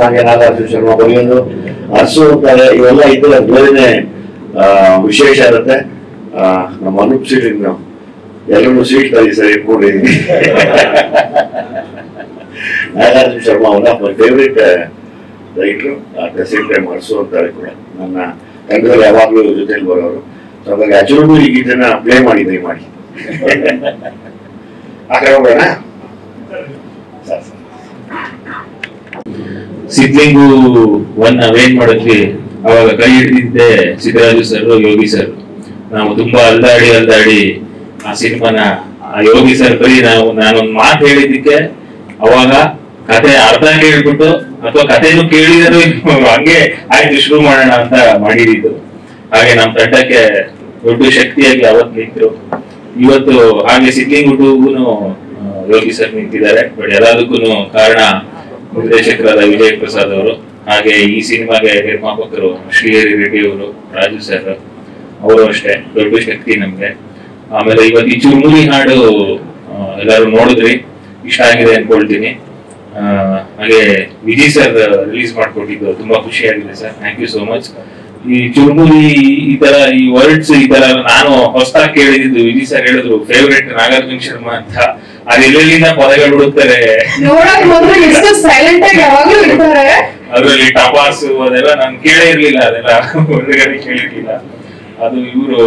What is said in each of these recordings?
ಹಾಗೆ ನಾಗಾರ್ಜುನ ಶರ್ಮಾ ಬರೆಯೋದು, ಹರಿಸುವಂತಾರೆ, ಇವೆಲ್ಲ ಇದ್ರೆ ಬೇರೆನೆ ವಿಶೇಷ ಇರುತ್ತೆ. ನಮ್ಮ ಅನೂಪ್ ಸೀಟ್ ಎಲ್ಲರೂ ಸೀಟ್ ತರಿ ಸರ್ ಇಟ್ಕೊಂಡಿದ್ದೀನಿ. Nagarjuna Sharma one of my favourite ರೈಟ್ರು. ಅಟ್ ದ ಸೇಮ್ ಟೈಮ್ ಹರಿಸುವಂತಾರೆ ಕೂಡ ನನ್ನ ತಂಡದಲ್ಲಿ ಯಾವಾಗಲೂ ಜೊತೆಲಿ ಬರೋರು. ಸೊ ಹಾಗಾಗಿ ಅಚೂರು ಈ ಗೀತೆನ ಪ್ಲೇ ಮಾಡಿದ್ವಿ ಮಾಡಿ ಆ ಕಡೆ ಹೋಗೋಣ. ಸಿದ್ಲಿಂಗು ಒನ್ ಅವೇನ್ ಮಾಡಿದ್ವಿ, ಅವಾಗ ಕೈ ಹಿಡಿದಿದ್ದೆ ಸಿದ್ದರಾಜು ಸರ್, ಯೋಗಿ ಸರ್. ನಾವು ತುಂಬಾ ಅಲ್ದಾಡಿ ಆ ಸಿನಿಮಾನ ಯೋಗಿ ಸರ್ ಬರೀ ನಾನೊಂದು ಮಾತು ಹೇಳಿದ್ದಕ್ಕೆ ಅವಾಗ ಕತೆ ಅರ್ಧ ಕೇಳ್ಬಿಟ್ಟು ಅಥವಾ ಕಥೆನೂ ಕೇಳಿದರೂ ಹಂಗೆ ಆಯ್ತು ಶುರು ಮಾಡೋಣ ಅಂತ ಮಾಡಿದ್ದು. ಹಾಗೆ ನಮ್ಮ ತಂಡಕ್ಕೆ ದೊಡ್ಡ ಶಕ್ತಿಯಾಗಿ ಅವತ್ತು ನಿಂತರು. ಇವತ್ತು ಹಾಗೆ ಸಿದ್ಲಿಂಗ್ ಹುಡುಗೂನು ಯೋಗಿ ಸರ್ ನಿಂತಿದ್ದಾರೆ. ಬಟ್ ಎಲ್ಲದಕ್ಕೂ ಕಾರಣ ನಿರ್ದೇಶಕರಾದ ವಿಜಯ್ ಪ್ರಸಾದ್ ಅವರು, ಹಾಗೆ ಈ ಸಿನಿಮಾಗೆ ನಿರ್ಮಾಪಕರು ಶ್ರೀಹರಿ ರೆಡ್ಡಿ ಅವರು, ರಾಜು ಸರ್ ಅವರು ಅಷ್ಟೇ ದೊಡ್ಡ ಶಕ್ತಿ ನಮ್ಗೆ. ಆಮೇಲೆ ಇವತ್ತು ಈ ಚುರುಮುರಿ ಹಾಡು ಎಲ್ಲರೂ ನೋಡಿದ್ರಿ, ಇಷ್ಟ ಆಗಿದೆ ಅನ್ಕೊಳ್ತೀನಿ. ಹಾಗೆ ವಿಜಯ್ ಸರ್ ರಿಲೀಸ್ ಮಾಡ್ಕೊಟ್ಟಿದ್ದು ತುಂಬಾ ಖುಷಿ ಆಗಿದೆ sir, thank you so much. ಈ ಚುರುಮುರಿ ಈ ತರ ಈ ವರ್ಡ್ಸ್ ಈ ತರ ನಾನು ಹೊಸದಾಗಿ ಕೇಳಿದ್ದು, ವಿಜಯ್ ಸರ್ ಹೇಳಿದ್ರು ಫೇವ್ರೇಟ್ ನಾಗಾರ್ಜುನ ಶರ್ಮಾ ಅಂತ. ಅದೆಲ್ಲಿಂದ ಪದಗಳು ಹುಡುಕ್ತಾರೆ, ಅದ್ರಲ್ಲಿ ಟಪಾಸು ಅದೆಲ್ಲ ನಾನು ಕೇಳೇ ಇರ್ಲಿಲ್ಲ, ಅದೆಲ್ಲ ಹೊರಗಡೆ ಕೇಳಿರ್ಲಿಲ್ಲ. ಅದು ಇವರು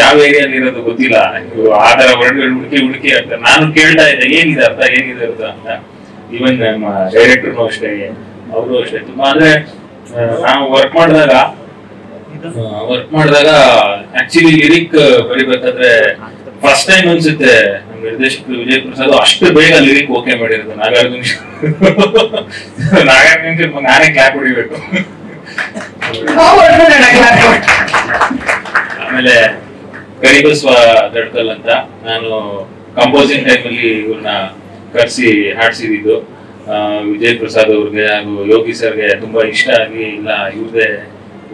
ಯಾವ ಏರಿಯಲ್ಲಿ ಇರೋದು ಗೊತ್ತಿಲ್ಲ, ಇವರು ಆ ತರ ವರ್ಡ್ಗಳು ಹುಡುಕಿ ಆಗ್ತಾರೆ. ನಾನು ಕೇಳ್ತಾ ಇದ್ದೆ ಏನಿದೆ ಅರ್ಥ ಅಂತ. ಈವನ್ ನಮ್ಮ ಡೈರೆಕ್ಟರ್ನು ಅಷ್ಟೇ, ಅವರು ಅಷ್ಟೇ. ತುಂಬಾ ಅಂದ್ರೆ ನಾವು ವರ್ಕ್ ಮಾಡಿದಾಗ ಆಕ್ಚುಲಿ ಲಿರಿಕ್ ಬರಿಬೇಕಾದ್ರೆ ಫಸ್ಟ್ ಟೈಮ್ ಅನ್ಸುತ್ತೆ ನಮ್ಮ ನಿರ್ದೇಶಕರು ವಿಜಯ್ ಪ್ರಸಾದ್ ಅಷ್ಟು ಬೇಗ ಲಿರಿಕ್ ಓಕೆ ಮಾಡಿರೋದು. ನಾಗಾರ್ಜುನ ನಾನೇ ಕ್ಲಾಪ್ ಹೊಡಿಬೇಕು. ಆಮೇಲೆ ಕರಿಬಸ್ವ ದಡ್ಕಲ್ ಅಂತ ನಾನು ಕಂಪೋಸಿಂಗ್ ಟೈಮಲ್ಲಿ ಇವ್ರನ್ನ ಕರೆಸಿ ಹಾಡ್ಸಿದ್ದು. ವಿಜಯ್ ಪ್ರಸಾದ್ ಅವ್ರಿಗೆ ಹಾಗೂ ಯೋಗಿ ಸರ್ಗೆ ತುಂಬಾ ಇಷ್ಟ ಆಗಿ, ಇಲ್ಲ ಇವ್ರದೇ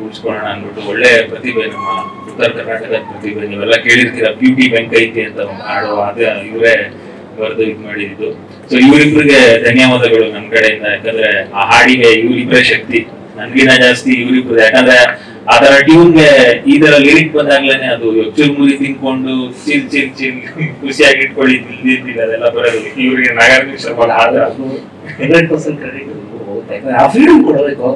ಉಳಿಸ್ಕೊಳ್ಳೋಣ ಅಂದ್ಬಿಟ್ಟು. ಒಳ್ಳೆ ಪ್ರತಿಭೆ, ನಮ್ಮ ಉತ್ತರ ಕರ್ನಾಟಕದ ಪ್ರತಿಭೆ. ನೀವೆಲ್ಲ ಕೇಳಿರ್ತೀರ ಬ್ಯೂಟಿ ಬೆಂಕೈತಿ ಅಂತ ಹಾಡು, ಅದೇ ಇವರೇ ಬರೆದು ಇದು ಮಾಡಿದ್ದು. ಸೊ ಇವರಿಬ್ರಿಗೆ ಧನ್ಯವಾದಗಳು ನಮ್ಮ ಕಡೆಯಿಂದ. ಯಾಕಂದ್ರೆ ಆ ಹಾಡಿಗೆ ಇವರಿಬ್ಬರೇ ಶಕ್ತಿ, ನನ್ಗಿನ ಜಾಸ್ತಿ ಇವರಿಬ್ರು. ಯಾಕಂದ್ರೆ ಆ ತರ ಟ್ಯೂನ್ಗೆ ಈ ತರ ಲಿರಿಕ್ ಬಂದಾಗ್ಲೇನೆ ಅದು ಚುರುಮುರಿ ತಿನ್ಕೊಂಡು ಚಿಲ್ ಚಿಲ್ ಚಿಲ್ ಖುಷಿಯಾಗಿ ಇಟ್ಕೊಳ್ಳಿ ನಿಲ್ದಿಲ್ಲ, ಅದೆಲ್ಲ ಬರೋದು ಇವ್ರಿಗೆ. ನಾಗಾರ್ಜುನ ಶರ್ಮಾ ಆ ಫ್ರೀಡಮ್ ಕೊಡಬೇಕು.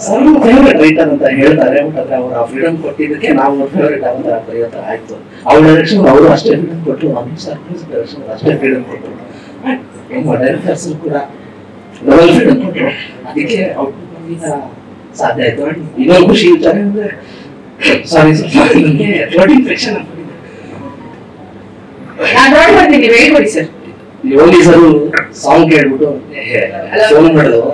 ಸರ್ವ ಫೇವ್ರೇಟ್ ರೈಟರ್ ಅಂತ ಹೇಳ್ತಾರೆ, ಬಟ್ ಆದ್ರೆ ಅವ್ರು ಆ ಫ್ರೀಡಮ್ ಕೊಟ್ಟಿದ್ದಕ್ಕೆ ನಾವು ಫೇವ್ರೇಟ್ ಅಂತ ಬರೆಯೋತರ ಆಯ್ತು. ಅವ್ರ ಡೈರೆಕ್ಷನ್ ಅವರು ಅಷ್ಟೇ ಫ್ರೀಡಮ್ ಕೊಟ್ಟರು, ಡೈರೆಕ್ಷನ್ ಅಷ್ಟೇ ಫ್ರೀಡಮ್ ಕೊಟ್ಟರು. ಡೈರೆಕ್ಟರ್ಸ್ ಕೂಡ ಡಬಲ್ ಫ್ರೀಡಮ್ ಕೊಟ್ಟರು, ಅದಕ್ಕೆ ಔಟ್ಪುಟ್ ಸಾಧ್ಯ ಆಯ್ತು. ಇನ್ನೊಂದು ಖುಷಿ ವಿಚಾರ ಅಂದ್ರೆ, ಸಾರಿ ನನಗೆ throat infection Yogi sir song ಕೇಳ್ಬಿಟ್ಟು ಫೋನ್ ಮಾಡಿದ್ರು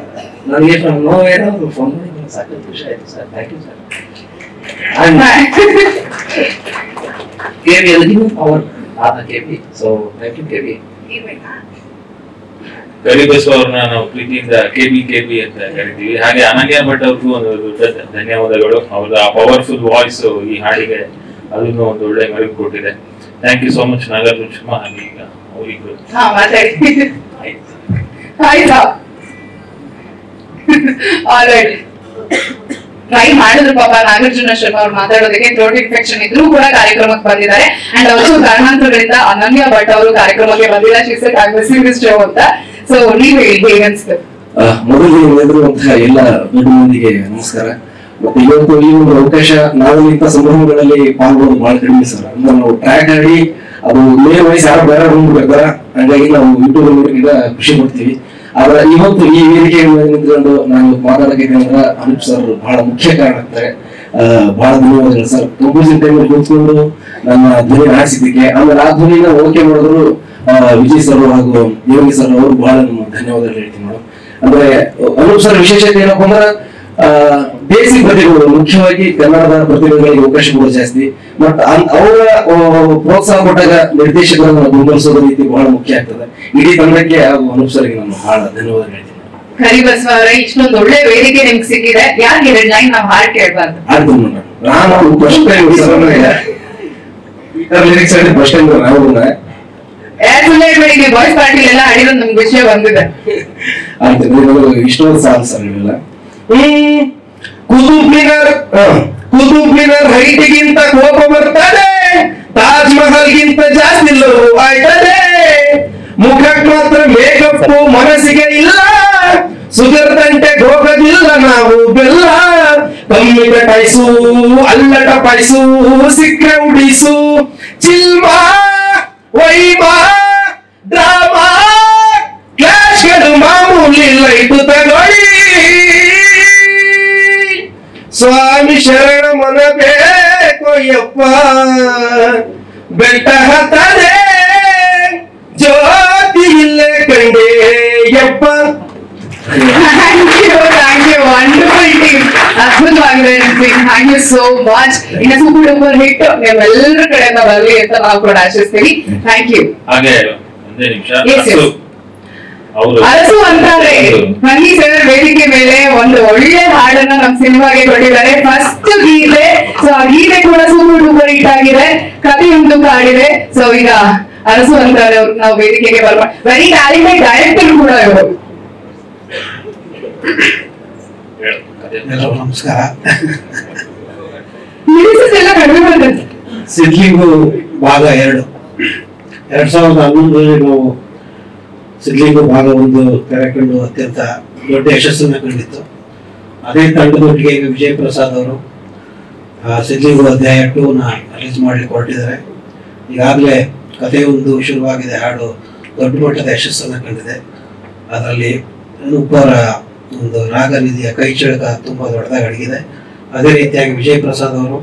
ನನಗೆ. ಫ್ರಮ್ ನೋವೇರ್ ಅವರು ಫೋನ್ ಮಾಡಿ ಸಾಕಷ್ಟು ಖುಷಿ ಆಯ್ತು sir, thank you sir. KV ಅವರ್ KV, so thank you KV. Karibasava ಅವ್ರನ್ನ ನಾವು ಪ್ರೀತಿಯಿಂದ ಕೆಬಿ ಅಂತ ಕರಿತೀವಿ. ಹಾಗೆ ಅನನ್ಯ ಭಟ್ ಅವ್ರಿಗೂ ಒಂದು ದೊಡ್ಡ ಧನ್ಯವಾದಗಳು. ಅವ್ರ ಪವರ್ಫುಲ್ ವಾಯ್ಸ್ ಈ ಹಾಡಿಗೆ ಅದನ್ನು ಒಂದು ಒಳ್ಳೆ ಮೆರುಗು ಕೊಟ್ಟಿದೆ. Thank you so much Nagarjuna Sharma. ಹಾಗೆ ಈಗ ಅವರಿಗೂ ಟ್ರೈ ಮಾಡಿದ್ರು ಪಾಪ ನಾಗಾರ್ಜುನ ಶರ್ಮಾ ಅವ್ರು ಮಾತಾಡೋದಕ್ಕೆ. ಥ್ರೋಟ್ ಇನ್ಫೆಕ್ಷನ್ ಇದ್ರೂ ಕೂಡ ಕಾರ್ಯಕ್ರಮಕ್ಕೆ ಬಂದಿದ್ದಾರೆ. ಅಂಡ್ ಆಲ್ಸೋ ಕಾರಣಾಂತರಗಳಿಂದ ಅನನ್ಯ ಭಟ್ ಅವರು ಕಾರ್ಯಕ್ರಮಕ್ಕೆ ಬಂದಿಲ್ಲ. ಶೋ ಅಂತ. ಸೊ ನೀವ್ ಹೇಳಿ ಹೇಗೆ ಅನ್ಸುತ್ತೆ? ಮೊದಲಿಗೆ ಎಲ್ಲ ದೊಡ್ಡ ಮಂದಿಗೆ ನಮಸ್ಕಾರ. ಮತ್ತೆ ಇವತ್ತು ಈ ಒಂದು ಅವಕಾಶ ನಾವು ಇಂಥ ಸಂದರ್ಭಗಳಲ್ಲಿ ಪಾಲ್ಗೊಳ್ಳೋದು ಬಹಳ ಕಡಿಮೆ ಸರ್. ಅಂದ್ರೆ ನಾವು ಟ್ರ್ಯಾಕ್ ಆಡಿ ಅದು ಮೇಲ್ ವಯಸ್ಸು ಯಾರು ಬೇರೆ ಬರ್ತಾರ, ಹಂಗಾಗಿ ನಾವು ಯೂಟ್ಯೂಬ್ ನೋಡಿದ ಖುಷಿ ಪಡ್ತೀವಿ. ಆದ್ರೆ ಇವತ್ತು ಈ ವೇದಿಕೆ ನಿಂತ್ಕೊಂಡು ನಾನು ಮಾತಾಡೋಕೆ ಅಂದ್ರೆ ಅನೂಪ್ ಸರ್ ಬಹಳ ಮುಖ್ಯ ಕಾರಣ ಆಗ್ತಾರೆ. ಬಹಳ ಧನ್ಯವಾದಗಳು ಸರ್. ಕಂಪೋಸಿಂಗ್ ಟೈಮಲ್ಲಿ ಕೂತ್ಕೊಂಡು ನನ್ನ ಧ್ವನಿ ಹಾಡಿಸಿದ್ದಕ್ಕೆ, ಆಮೇಲೆ ಆ ಧ್ವನಿನ ಓಕೆ ಮಾಡಿದ್ರು ವಿಜಯ್ ಸರ್ ಹಾಗೂ ಯೋಗಿ ಸರ್ ಅವರು ಬಹಳ ಧನ್ಯವಾದಗಳು ಹೇಳ್ತೀನಿ ಮೇಡಮ್. ಅಂದ್ರೆ ಅನೂಪ್ ಸರ್ ವಿಶೇಷತೆ ಏನಪ್ಪ ಅಂದ್ರೆ ಬೇಸಿಕ್ ಪ್ರತಿಭೆಗಳು, ಮುಖ್ಯವಾಗಿ ಕನ್ನಡದ ಪ್ರತಿಭೆಗಳಿಗೆ ಅವಕಾಶ ಕೂಡ ಜಾಸ್ತಿ. ಬಟ್ ಅವರ ಪ್ರೋತ್ಸಾಹ ಕೊಟ್ಟಾಗ ನಿರ್ದೇಶಕರನ್ನು ಬೆಂಬಲಿಸೋದ ರೀತಿ ಬಹಳ ಮುಖ್ಯ ಆಗ್ತದೆ. ಇಡೀ ತಂಡಕ್ಕೆ ಹಾಗೂ ಅನೂಪ್ ಸರ್ಗೆ ನಾನು ಬಹಳ ಧನ್ಯವಾದ ಹೇಳ್ತೀನಿ. ಕರಿಬಸ್ವ ಅವರ ಇಷ್ಟೊಂದು ಒಳ್ಳೆ ವೇದಿಕೆ ನಿಮ್ಗೆ ಸಿಕ್ಕಿದೆ, ಯಾಕೆ ಎರಡು ಲೈನ್ ನಾವು ಹಾಡು ಕೇಳಬಾರ್ದು? ಆಡ್ತೀನಿ ನಾನು ಫಸ್ಟ್ ಟೈಮ್ ಲಿರಿಕ್ಸ್ ಆಡಿ ಫಸ್ಟ್ ಟೈಮ್ ನಾವು ಬಾಯ್ಸ್ ಪಾರ್ಟಿ ಎಲ್ಲ ಹಾಡಿರೋದು ನಮ್ಗೆ ವಿಷಯ ಬಂದಿದೆ. ಇಷ್ಟೊಂದು ಸಾಲು ಸರ್ ಇವೆಲ್ಲ. ಕುತುಬ್ಮಿನ ಹೈಟ್ಗಿಂತ ಕೋಪ ಬರ್ತದೆ, ತಾಜ್ ಮಹಲ್ಗಿಂತ ಜಾಸ್ತಿ ಲವ್ ಆಯ್ತದೆ, ಮುಖಕ್ಕೆ ಮಾತ್ರ ಮೇಕಪ್ ಮನಸ್ಸಿಗೆ ಇಲ್ಲ, ಸುಗರ್ ದಂಟೆ ಹೋಗೋದಿಲ್ಲ ನಾವು ಬೆಲ್ಲ, ಕಮ್ಮಿ ಟೈಸು ಅಲ್ಲಟ ಪಾಯ್ಸು, ಸಿಕ್ಕರೆ ಉಡಿಸು, ಚಿಲ್ಮಾ ವೈಮಾ ಡ್ರಾಮಾ ಕ್ಲಾಶ್ಗಳು ಮಾಮೂಲಿ, ಲೈಟು ತಗೊಳ್ಳಿ ಸ್ವಾಮಿ ಶರಣ ಮನ ಬೇಕು ಯಪ್ಪ, ಬೆಟ್ಟ ಹತ್ತದೆ ಜ್ಯೋತಿ ಇಲ್ಲೇ ಕಂಡೆ ಯಪ್ಪ. Thank you, wonderful team. ಅದ್ಭುತವಾಗಿದೆ. Thank you so much. ಇನ್ನು ಸೂಪರ್ ಡೂಪರ್ ಹಿಟ್ ನಿಮ್ಮೆಲ್ಲರ ಕಡೆಯಿಂದ ಬರಲಿ ಅಂತ ನಾವು ಕೂಡ ಆಶಿಸ್ತೀವಿ. Thank you. ಹಾಗೆ ಒಂದೇ ನಿಮಿಷ, ಅರಸು ಅಂತಾರೆ ಬನ್ನಿ ಸರ್ ವೇದಿಕೆ ಮೇಲೆ ಒಂದು ಒಳ್ಳೆ ಹಾಡನ್ನ ನಮ್ಮ ಸಿನಿಮಾಗೆ ಕೊಟ್ಟಿದ್ದಾರೆ. ಫಸ್ಟ್ ಗೀತೆ, ಸೊ ಆ ಗೀತೆ ಕೂಡ ಸೂಪರ್ ಡೂಪರ್ ಹಿಟ್ ಆಗಿದೆ, ಕಥೆಯೊಂದು ಕಾಡಿದೆ. ಸೊ ಈಗ ಅರಸು ಅಂತಾರೆ ಅವ್ರು ನಾವು ವೇದಿಕೆಗೆ ಬರ್ಮ, ವೆರಿ ಟ್ಯಾಲೆಂಟೆಡ್ ಡೈರೆಕ್ಟರ್ ಕೂಡ ಇವರು. ಎಲ್ಲರಿಗೂ ನಮಸ್ಕಾರ. ಎಲ್ಲ ಕಡಿಮೆ ಬಂದ ಸಿದ್ಲಿಂಗು ಭಾಗ 2 2011ರಲ್ಲಿ ನಾವು ಸಿದ್ಲಿಂಗು ಭಾಗ 1 ತೆರೆಕಂಡು ಅತ್ಯಂತ ದೊಡ್ಡ ಯಶಸ್ಸನ್ನು ಕಂಡಿತ್ತು. ಅದೇ ತಂಡದೊಟ್ಟಿಗೆ ಈಗ ವಿಜಯ್ ಪ್ರಸಾದ್ ಅವರು ಸಿದ್ಲಿಂಗು ಅಧ್ಯಾಯ 2ನ ರಿಲೀಸ್ ಮಾಡಿ ಹೊರಟಿದ್ದಾರೆ. ಈಗಾಗಲೇ ಕಥೆಯೊಂದು ಶುರುವಾಗಿದೆ, ಹಾಡು ದೊಡ್ಡ ಮಟ್ಟದ ಯಶಸ್ಸನ್ನು ಕಂಡಿದೆ. ಅದರಲ್ಲಿ ಅನೂಪರ ಒಂದು ರಾಗನಿಧಿಯ ಕೈ ಚಳಕ ತುಂಬಾ ದೊಡ್ಡದಾಗಿ ಅಡಗಿದೆ. ಅದೇ ರೀತಿಯಾಗಿ ವಿಜಯ್ ಪ್ರಸಾದ್ ಅವರು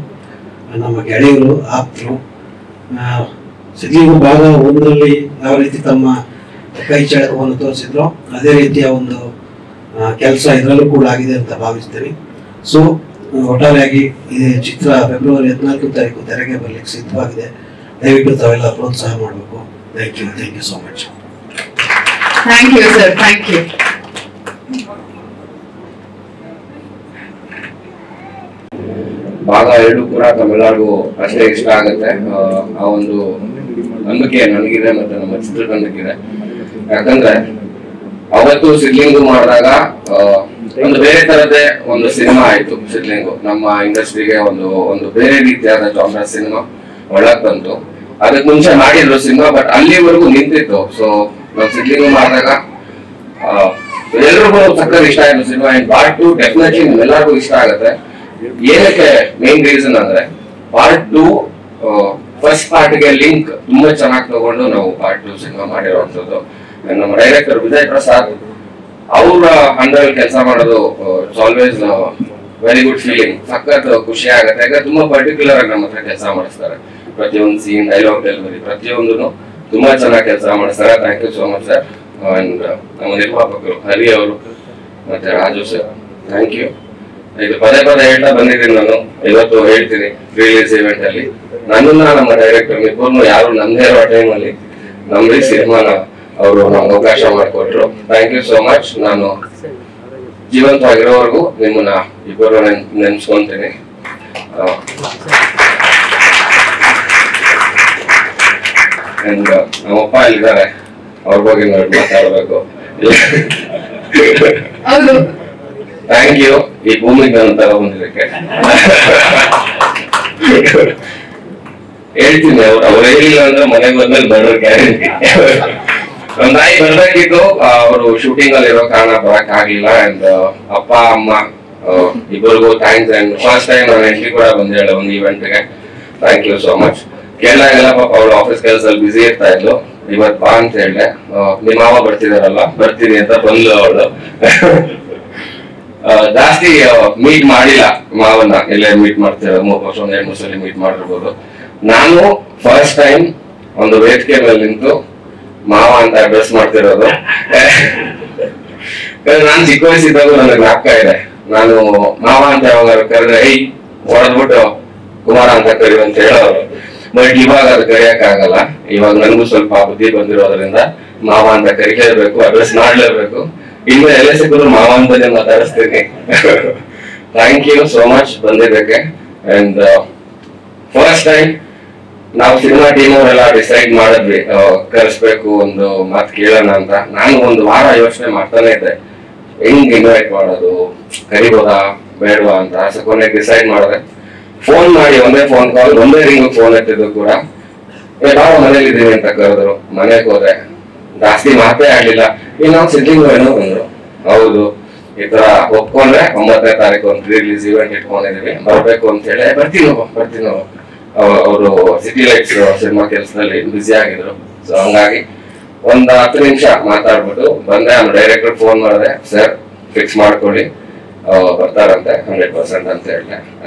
ನಮ್ಮ ಗೆಳೆಯರು, ಆಪ್ತರು. ಸಿದ್ಲಿಂಗು ಭಾಗ 1ರಲ್ಲಿ ಯಾವ ರೀತಿ ತಮ್ಮ ಕೈ ಚಳಕವನ್ನು ತೋರಿಸಿದ್ರು, ಅದೇ ರೀತಿಯ ಒಂದು ಕೆಲಸ ಇದರಲ್ಲೂ ಕೂಡ ಆಗಿದೆ ಅಂತ ಭಾವಿಸ್ತೀನಿ. ಸೊ ಒಟ್ಟಾರೆಯಾಗಿ ಈ ಚಿತ್ರ ಫೆಬ್ರವರಿ 14 ತಾರೀಕು ತೆರೆಗೆ ಬರಲಿಕ್ಕೆ ಸಿದ್ಧವಾಗಿದೆ. ದಯವಿಟ್ಟು ತಾವೆಲ್ಲ ಪ್ರೋತ್ಸಾಹ ಮಾಡಬೇಕು. Thank you so much. Thank you sir, thank you. ಭಾಗ 2 ಕೂಡ ತಮ್ಮೆಲ್ಲರಿಗೂ ಅಷ್ಟೇ ಇಷ್ಟ ಆಗುತ್ತೆ. ಆ ಒಂದು ನಂಬಿಕೆ ನನಗಿದೆ ಮತ್ತೆ ನಮ್ಮ ಚಿತ್ರತಂಡಕ್ಕಿದೆ. ಯಾಕಂದ್ರೆ ಅವತ್ತು ಸಿದ್ಲಿಂಗು ಮಾಡಿದಾಗ ಒಂದು ಬೇರೆ ತರದೇ ಒಂದು ಸಿನಿಮಾ ಆಯ್ತು. ಸಿದ್ಲಿಂಗು ನಮ್ಮ ಇಂಡಸ್ಟ್ರಿಗೆ ಒಂದು ಬೇರೆ ರೀತಿಯಾದ ಜಾನರ್ ಸಿನಿಮಾ ಒಳಗ್ ಬಂತು. ಅದಕ್ಕೆ ಮುಂಚೆ ಮಾಡಿದ್ರು ಸಿನಿಮಾ, ಬಟ್ ಅಲ್ಲಿವರೆಗೂ ನಿಂತಿತ್ತು. ಸೊ ನಾವು ಸಿದ್ಲಿಂಗು ಮಾಡಿದಾಗ ಎಲ್ರಿಗೂ ಸಕ್ಕತ್ ಇಷ್ಟ ಆಯ್ತು ಸಿನಿಮಾ. ಪಾರ್ಟ್ 2 ಡೆಫಿನೆಟ್ಲಿ ನಿಮ್ಮೆಲ್ಲರಿಗೂ ಇಷ್ಟ ಆಗುತ್ತೆ. ಏನಕ್ಕೆ ಮೇನ್ ರೀಸನ್ ಅಂದ್ರೆ ಪಾರ್ಟ್ 2 ಫಸ್ಟ್ ಪಾರ್ಟ್ಗೆ ಲಿಂಕ್ ತುಂಬಾ ಚೆನ್ನಾಗಿ ತಗೊಂಡು ನಾವು ಪಾರ್ಟ್ 2 ಸಿನಿಮಾ ಮಾಡಿರುವಂತದ್ದು. ನಮ್ಮ ಡೈರೆಕ್ಟರ್ ವಿಜಯ್ ಪ್ರಸಾದ್ ಅವ್ರ ಅಂಡರ್ ಕೆಲಸ ಮಾಡೋದು it's always very good feeling. ಸಖತ್ ಖುಷಿ ಆಗುತ್ತೆ. ಯಾಕಂದ್ರೆ ತುಂಬಾ ಪರ್ಟಿಕ್ಯುಲರ್ ಆಗಿ ನಮ್ಮ ಹತ್ರ ಕೆಲಸ ಮಾಡಿಸ್ತಾರೆ. ಪ್ರತಿಯೊಂದು ಸೀನ್, ಡೈಲಾಗ್ ಡೆಲಿವರಿ ಪ್ರತಿಯೊಂದು ತುಂಬಾ ಚೆನ್ನಾಗಿ ಕೆಲಸ ಮಾಡಿಸ್ತಾರೆ. Thank you so much sir. And ನಮ್ಮ ನಿರ್ಮಾಪಕರು ಹರಿ ಅವರು ಮತ್ತೆ ರಾಜು ಸರ್, ಥ್ಯಾಂಕ್ ಯು. ಇದು ಪದೇ ಹೇಳ್ತಾ ಬಂದಿದ್ದೀನಿ ನಾನು, ಇವತ್ತು ಹೇಳ್ತೀನಿ. ರಿಲೀಸ್ ಇವೆಂಟ್ ಅಲ್ಲಿ ನನ್ನನ್ನ ನಮ್ಮ ಡೈರೆಕ್ಟರ್ ಇಬ್ಬರು ಯಾರು ನಮ್ದೇ ಇರೋ ಟೈಮ್ ಅಲ್ಲಿ ನಮ್ದೇ ಸಿನಿಮಾನ ಅವರು ನಮ್ಗೆ ಅವಕಾಶ ಮಾಡಿಕೊಟ್ರು. Thank you so much. ನಾನು ಜೀವಂತವಾಗಿರೋವರೆಗೂ ನಿಮ್ಮನ್ನ ಇಬ್ಬರು ನೆನ್ಸ್ಕೊಂತೀನಿ. ನಮ್ಮಪ್ಪ ಇಲ್ಲಿದ್ದಾರೆ, ಅವ್ರ ಬಗ್ಗೆ ಮಾತಾಡ್ಬೇಕು. ಥ್ಯಾಂಕ್ ಯು ಈ ಭೂಮಿಗೆ ನಾನು ತಗೊಂಡಿದ್ದಕ್ಕೆ. ಹೇಳ್ತೀನಿ, ಅವ್ರು ಹೇಳಿಲ್ಲ ಅಂದ್ರೆ ಮನೆಗೆ ಬಂದ್ಮೇಲೆ ಬರೋರು ಗ್ಯಾರಂಟಿ. ನಮ್ ತಾಯಿ ಬರ್ಬೇಕಿತ್ತು, ಅವರು ಶೂಟಿಂಗ್ ಅಲ್ಲಿ ಇರೋ ಕಾರಣ ಬರಕ್ ಆಗ್ಲಿಲ್ಲ. ಅಂಡ್ ಅಪ್ಪ ಅಮ್ಮ ಇಬ್ಬರಿಗೂ ಥ್ಯಾಂಕ್ಸ್. ಅಂಡ್ ಫಸ್ಟ್ ಟೈಮ್ ನಾನು ಎಂಟ್ರಿ ಕೂಡ ಬಂದೇಳ ಒಂದು ಇವೆಂಟ್ಗೆ. Thank you so much. ಕೇಳಾಗೆಲ್ಲ ಪಾಪ ಅವಳು ಆಫೀಸ್ ಕೆಲಸದಲ್ಲಿ ಬಿಸಿ ಇರ್ತಾ ಇದ್ಲು. ಇವತ್ ಬಾ ಅಂತ ಹೇಳ್ದೆ. ನಿಮ್ಮ ಮಾವ ಬರ್ತಿದಾರಲ್ಲ, ಬರ್ತೀನಿ ಅಂತ ಬಂದ್ಲು ಅವಳು. ಜಾಸ್ತಿ ಮೀಟ್ ಮಾಡಿಲ್ಲ ಮಾವನ್ನ, ಎಲ್ಲೇ ಮೀಟ್ ಮಾಡ್ತೇವೆ 3 ವರ್ಷ 2 ಸಲ ಮೀಟ್ ಮಾಡಿರ್ಬೋದು. ನಾನು ಫಸ್ಟ್ ಟೈಮ್ ಒಂದು ವೇದಿಕೆ ಮೇಲೆ ನಿಂತು ಮಾವ ಅಂತ ಅಡ್ರೆಸ್ ಮಾಡ್ತಿರೋದು. ನಾನು ಚಿಕ್ಕ ವಯಸ್ಸಿದ್ದಾಗ ನನಗೆ ಜ್ಞಾಪಕ ಇದೆ. ನಾನು ಮಾವ ಅಂತ ಯಾವಾಗ ಕರೆದ್ರೆ ಹೊಡೆದ್ಬಿಟ್ಟು ಕುಮಾರ ಅಂತ ಕರಿ ಅಂತ ಹೇಳೋರು. ಬಟ್ ಇವಾಗ ಅದು ಕರಿಯಕ್ ಆಗಲ್ಲ. ಇವಾಗ ನನಗೂ ಸ್ವಲ್ಪ ಬುದ್ಧಿ ಬಂದಿರೋದ್ರಿಂದ ಮಾವ ಅಂತ ಕರಿಲೇಬೇಕು, ಅಡ್ರೆಸ್ ಮಾಡ್ಲೇಬೇಕು. ಇನ್ನು ಎಲ್ಲ ಸಿಕ್ಕಿದ್ರು ಮಾವ ಅಂತಾನೆ ಮಾತಾಡಿಸ್ತೀನಿ. ಥ್ಯಾಂಕ್ ಯು ಸೋ ಮಚ್ ಬಂದಿದ್ದಕ್ಕೆ. ಅಂಡ್ ಫಸ್ಟ್ ಟೈಮ್ ನಾವು ಸಿನಿಮಾ ಟೀಮ್ ಅವರೆಲ್ಲ ಡಿಸೈಡ್ ಮಾಡಿದ್ವಿ ಕರೆಸ್ಬೇಕು, ಒಂದು ಮಾತು ಕೇಳೋಣ ಅಂತ. ನಾನು ಒಂದು ವಾರ ಯೋಚನೆ ಮಾಡ್ತಾನೆ ಇದ್ದೆ, ಹೆಂಗ್ ಇನ್ವೈಟ್ ಮಾಡೋದು, ಕರಿಬೋದಾ ಬೇಡವಾ ಅಂತ. ಸೊ ಕೊನೆಗೆ ಡಿಸೈಡ್ ಮಾಡಿದೆ. ಫೋನ್ ಮಾಡಿ ಒಂದೇ ಫೋನ್ ಕಾಲ್, ಒಂದೇ ರಿಂಗ್ ಫೋನ್ ಎತ್ತಿದ್ದು ಕೂಡ ನಾವು ಮನೇಲಿ ಇದ್ದೀನಿ ಅಂತ ಕರೆದ್ರು. ಮನೆಗೆ ಹೋದೆ, ಜಾಸ್ತಿ ಮಾತೇ ಆಗ್ಲಿಲ್ಲ. ನಾವು ಸಿದ್ಲಿಂಗು ಏನೋ ಬಂದ್ರು. ಹೌದು, ಈ ತರ ಒಪ್ಕೊಂಡ್ರೆ 9ನೇ ತಾರೀಕು ಒಂದು ರಿಲೀಸ್ ಇವೆಂಟ್ ಇಟ್ಕೊಂಡಿದೀವಿ, ಬರ್ಬೇಕು ಅಂತ ಹೇಳಿ ಬರ್ತೀನೋ. ಅವರು ಸಿಟಿ ಲೈಟ್ಸ್ ಸಿನಿಮಾ ಕೆಲಸದಲ್ಲಿ ಬ್ಯುಸಿ ಆಗಿದ್ರು. ಸೊ ಹಂಗಾಗಿ ಒಂದ್ 10 ನಿಮಿಷ ಮಾತಾಡ್ಬಿಟ್ಟು ಬಂದೆ. ನಾನು ಡೈರೆಕ್ಟರ್ ಫೋನ್ ಮಾಡಿದೆ, ಸರ್ ಫಿಕ್ಸ್ ಮಾಡ್ಕೊಳ್ಳಿ, ಬರ್ತಾರಂತೆ 100% ಅಂತ ಹೇಳಿದೆ.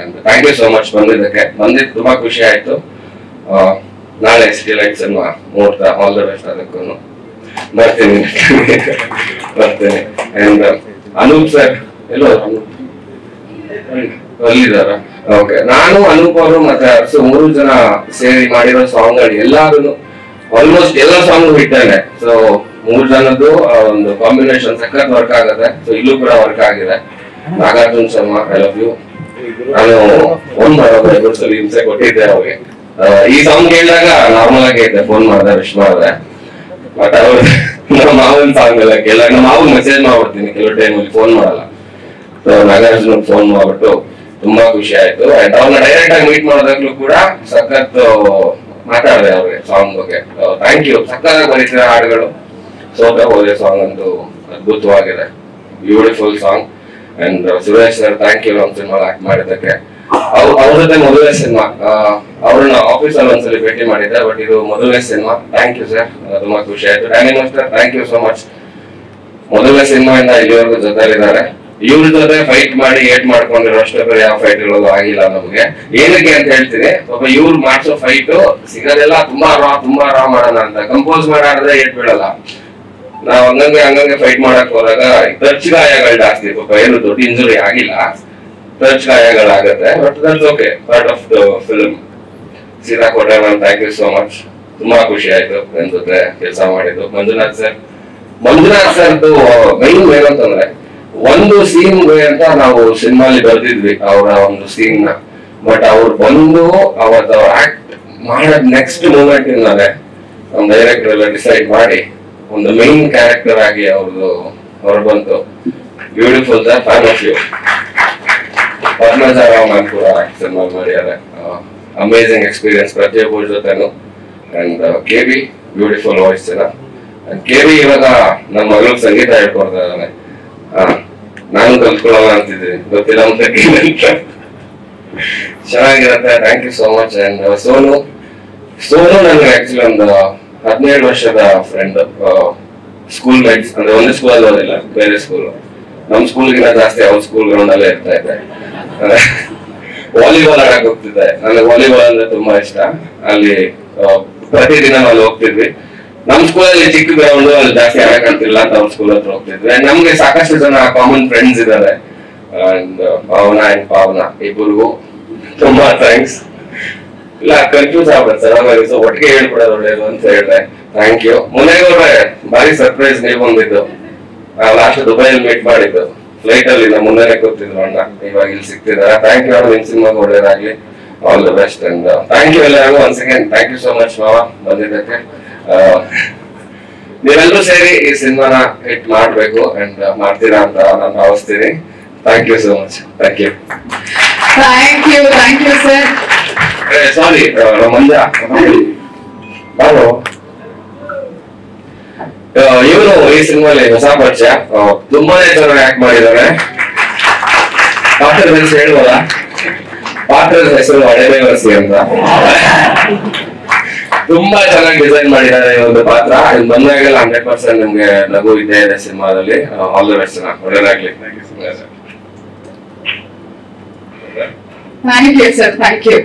ಥ್ಯಾಂಕ್ ಯು ಸೋ ಮಚ್ ಬಂದಿದ್ದಕ್ಕೆ. ಬಂದಿದ್ದು ತುಂಬಾ ಖುಷಿ ಆಯ್ತು. ನಾಳೆ ಸಿಟಿ ಲೈಟ್ ಸಿನಿಮಾ ಮುಹೂರ್ತ, ಆಲ್ ದ ಬೆಸ್ಟ್ ಅದಕ್ಕೂ ಬರ್ತೀನಿ. ಅಂಡ್ ಅನೂಪ್ ಸರ್ ಎಲ್ಲೋ ಅಲ್ಲಿದಾರ? ಓಕೆ. ನಾನು ಅನೂಪ್ ಅವರು ಮತ್ತೆ ಅರ್ಸು 3 ಜನ ಸೇರಿ ಮಾಡಿರೋ ಸಾಂಗ್ ಗಳು ಎಲ್ಲಾರು ಆಲ್ಮೋಸ್ಟ್ ಎಲ್ಲ ಸಾಂಗ್ ಬಿಟ್ಟೇನೆ. ಸೊ 3 ಜನದ್ದು ಒಂದು ಕಾಂಬಿನೇಷನ್ ಸಖತ್ ವರ್ಕ್ ಆಗುತ್ತೆ. ಸೊ ಇಲ್ಲೂ ಕೂಡ ವರ್ಕ್ ಆಗಿದೆ. Nagarjun Sharma, I love you. ನಾನು ಫೋನ್ ಮಾಡೋದು ಹಿಂಸೆ ಕೊಟ್ಟಿದ್ದೆ ಅವ್ರಿಗೆ. ಈ ಸಾಂಗ್ ಕೇಳಿದಾಗ ನಾರ್ಮಲ್ ಆಗಿ ಇದ್ದೆ, ಫೋನ್ ಮಾಡಿದೆ, ವಿಶ್ ಮಾಡಿದೆ. ಬಟ್ ಅವ್ರು ನಮ್ಮ ಮಾವನ್ ಸಾಂಗ್ ಎಲ್ಲ ಕೇಳಿದಾಗ ನಮ್ಮ ಮಾವನ್ ಮೆಸೇಜ್ ಮಾಡ್ಬಿಡ್ತೀನಿ, ಕೆಲವು ಟೈಮಲ್ಲಿ ಫೋನ್ ಮಾಡಲ್ಲ. ಸೊ ನಾಗಾರ್ಜುನ್ ಫೋನ್ ಮಾಡ್ಬಿಟ್ಟು ತುಂಬಾ ಖುಷಿ ಆಯ್ತು. ಅಂಡ್ ಅವ್ರನ್ನ ಡೈರೆಕ್ಟ್ ಆಗಿ ಮೀಟ್ ಮಾಡೋದಾಗ್ಲೂ ಕೂಡ ಸಖತ್ ಮಾತಾಡಿದೆ ಅವ್ರಿಗೆ ಸಾಂಗ್ ಬಗ್ಗೆ. Thank you. ಸಖತ್ತಾಗಿ ಬರೀತಿರ ಹಾಡುಗಳು. ಸೋತ ಹೋದೆ ಸಾಂಗ್ ಅಂತೂ ಅದ್ಭುತವಾಗಿದೆ, beautiful song. And Suresh sir, thank you ನಮ್ಮ ಸಿನಿಮಾ ಆಕ್ಟ್ ಮಾಡಿದ್ದಕ್ಕೆ. ಅವ್ರ ಜೊತೆ ಮೊದಲನೇ ಸಿನಿಮಾ, ಅವ್ರನ್ನ ಆಫೀಸಲ್ಲಿ ಒಂದ್ಸಲಿ ಭೇಟಿ ಮಾಡಿದ್ದೆ, ಬಟ್ ಇದು ಮೊದಲನೇ ಸಿನಿಮಾ. ಥ್ಯಾಂಕ್ ಯು ಸರ್, ತುಂಬಾ ಖುಷಿ ಆಯ್ತು. Danny master, thank you so much. ಮೊದಲನೇ ಸಿನಿಮಾ ಇಂದ ಇಲ್ಲಿವರೆಗೂ ಜೊತೆಲಿದ್ದಾರೆ. ಇವ್ರ ಜೊತೆ ಫೈಟ್ ಮಾಡಿ ಏಟ್ ಮಾಡ್ಕೊಂಡಿರೋ ಅಷ್ಟೊಬ್ಬರು ಯಾವ ಫೈಟ್ ಇರೋದು ಆಗಿಲ್ಲ ನಮ್ಗೆ. ಏನಕ್ಕೆ ಅಂತ ಹೇಳ್ತೀನಿ, ಪಾಪ ಇವ್ರು ಮಾಡ್ಸೋ ಫೈಟ್ ಸಿಗೋದೆಲ್ಲ ತುಂಬಾ ರಾ ಮಾಡೋಣ ಅಂತ. ಕಂಪೋಸ್ ಮಾಡಾಡಿದ್ರೆ ಏಟ್ ಬೀಳಲ್ಲ. ನಾವ್ ಹಂಗಂಗೆ ಫೈಟ್ ಮಾಡಕ್ ಹೋದಾಗ ಟಚ್ ಗಾಯಗಳು ಜಾಸ್ತಿ. ಪಾಪ ಏನು ದೊಡ್ಡ ಇಂಜುರಿ ಆಗಿಲ್ಲ, ಟಚ್ ಗಾಯಗಳಾಗತ್ತೆ. But that's okay, part of the film. Seetha Kote ma'am, thank you so much. ತುಂಬಾ ಖುಷಿ ಆಯ್ತು ನನ್ ಜೊತೆ ಕೆಲಸ ಮಾಡಿದ್ದು. ಮಂಜುನಾಥ್ ಸರ್ದು ಮೈನ್ ಏನಂತಂದ್ರೆ, ಒಂದು ಸೀನ್ ಅಂತ ನಾವು ಸಿನಿಮಾಲಿ ಬರ್ದಿದ್ವಿ ಅವರ ಒಂದು ಸೀನ್ ನ. ಬಟ್ ಅವ್ರು ಬಂದು ಅವತ್ತು ಅವ್ರ ಆಕ್ಟ್ ಮಾಡದ್ ನೆಕ್ಸ್ಟ್ ಮೂಮೆಂಟ್ ಇಂದಾನೆ ನಮ್ ಡೈರೆಕ್ಟರ್ ಎಲ್ಲ ಡಿಸೈಡ್ ಮಾಡಿ ಒಂದು ಮೈನ್ ಕ್ಯಾರೆಕ್ಟರ್ ಆಗಿ ಅವ್ರದ್ದು ಬಂತು. Beautiful sir, fan of you. Padmaja Rao ma'am ಕೂಡ ಸಿನಿಮಾ ಮಾಡಿದ್ದಾರೆ. ಅಮೇಸಿಂಗ್ ಎಕ್ಸ್ಪೀರಿಯನ್ಸ್ ಪ್ರತಿಯೊಬ್ಬರ ಜೊತೆನು. ಅಂಡ್ KB, ಬ್ಯೂಟಿಫುಲ್ ವಾಯ್ಸ್ ಜನ. KB ಇವಾಗ ನಮ್ಮ ಮಗಳು ಸಂಗೀತ ಹೇಳ್ಕೊಡ್ತಾ ಇದ್ದಾನೆ. ನಾನು ಕಲ್ತ್ಕೊಳ್ಳೋಣ ಅಂತಿದ್ದೀನಿ, ಗೊತ್ತಿಲ್ಲ ಅಂತ ಚೆನ್ನಾಗಿರುತ್ತೆ. Thank you so much. And Sonu ನನ್ಗೆ ಆಕ್ಚುಲಿ ಒಂದು 17 ವರ್ಷದ ಫ್ರೆಂಡ್, ಸ್ಕೂಲ್ ಮೇಟ್ಸ್. ಅಂದ್ರೆ ಒಂದೇ ಸ್ಕೂಲಲ್ಲಿ ಓದಿಲ್ಲ, ಬೇರೆ ಸ್ಕೂಲ್. ನಮ್ ಸ್ಕೂಲ್ಗಿಂತ ಜಾಸ್ತಿ ಅವ್ರ ಸ್ಕೂಲ್ ಗ್ರೌಂಡ್ ಅಲ್ಲೇ ಇರ್ತಾ ಇದ್ದೆ. ವಾಲಿಬಾಲ್ ಆಡಕ್ ಹೋಗ್ತಿದ್ದೆ. ನನಗೆ ವಾಲಿಬಾಲ್ ಅಂದ್ರೆ ತುಂಬಾ ಇಷ್ಟ. ಅಲ್ಲಿ ಪ್ರತಿದಿನ ನಾವು ಹೋಗ್ತಿದ್ವಿ. ನಮ್ ಸ್ಕೂಲಲ್ಲಿ ಚಿಕ್ಕ ಗ್ರೌಂಡ್, ಅಲ್ಲಿ ಜಾಸ್ತಿ ಆಡಕ್ ಆಗ್ತಿಲ್ಲ ಅಂತ ಅವ್ರ ಸ್ಕೂಲ್ ಹತ್ರ ಹೋಗ್ತಿದ್ವಿ. ನಮ್ಗೆ ಸಾಕಷ್ಟು ಜನ ಕಾಮನ್ ಫ್ರೆಂಡ್ಸ್ ಇದ್ದಾರೆ. ಅಂಡ್ ಪಾವನಾ ಇಬ್ಬರಿಗೂ ತುಂಬಾ ಥ್ಯಾಂಕ್ಸ್. ಇಲ್ಲ ಕನ್ಫ್ಯೂಸ್ ಆಗ್ಬಾರ್ದು ಸರ್, ಸೊ ಒಟ್ಟಿಗೆ ಹೇಳ್ಬಿಡೋದು ಒಳ್ಳೇದು ಅಂತ ಹೇಳಿದೆ. Thank you. ಮುನೇಗೌಡ್ರೆ, ಭಾರಿ ಸರ್ಪ್ರೈಸ್ ನೀವು ಬಂದಿದ್ದು. ಲಾಸ್ಟ್ ದುಬೈಯಲ್ಲಿ ಮೀಟ್ ಮಾಡಿದ್ದು ಫ್ಲೈಟ್ ಅಲ್ಲಿ. ನಮ್ಮ ಮುಂದೆ ಕೂತಿದ್ರು ಅಣ್ಣ, ಇವಾಗ ಇಲ್ಲಿ ಸಿಗ್ತಿದ್ದಾರೆ. ಥ್ಯಾಂಕ್ ಯು ಅಣ್ಣ, ನಿಮ್ ಸಿನಿಮಾಗೆ ಒಳ್ಳೇದಾಗ್ಲಿ. All the best. And thank you ಎಲ್ಲರಿಗೂ once again. Thank you so much ಮಾವ ಬಂದಿದ್ದಕ್ಕೆ. ನೀವೆಲ್ಲರೂ ಸೇರಿ ಈ ಸಿನಿಮಾನ ಹಿಟ್ ಮಾಡ್ಬೇಕು ಅಂಡ್ ಮಾಡ್ತೀರಾ ಅಂತ ನಾನು ಭಾವಿಸ್ತೀನಿ. Thank you so much. Thank you sir. Sorry Manja, ಇವನು ಈ ಸಿನಿಮಾಲಿ ಹೊಸ ಪರಿಚಯ, ತುಂಬಾನೇ ಚೆನ್ನಾಗಿ ಆಕ್ಟ್ ಮಾಡಿದ್ದಾರೆ. ಪಾತ್ರದ ಹೆಸರು ಹೇಳ್ಬೋದಾ? ಪಾತ್ರದ ಹೆಸರು ಅಡೆದೇವಸಿ ಅಂತ. ತುಂಬಾ ಚೆನ್ನಾಗಿ ಡಿಸೈನ್ ಮಾಡಿದ್ದಾರೆ ಈ ಒಂದು ಪಾತ್ರ. ಇದು ಬಂದಾಗೆಲ್ಲ 100% ನಿಮ್ಗೆ ನಗು ಇದ್ದೇ ಇದೆ ಸಿನಿಮಾದಲ್ಲಿ. ಆಲ್ ದ ಬೆಸ್ಟ್, ಒಳ್ಳೆದಾಗ್ಲಿ. Thank you.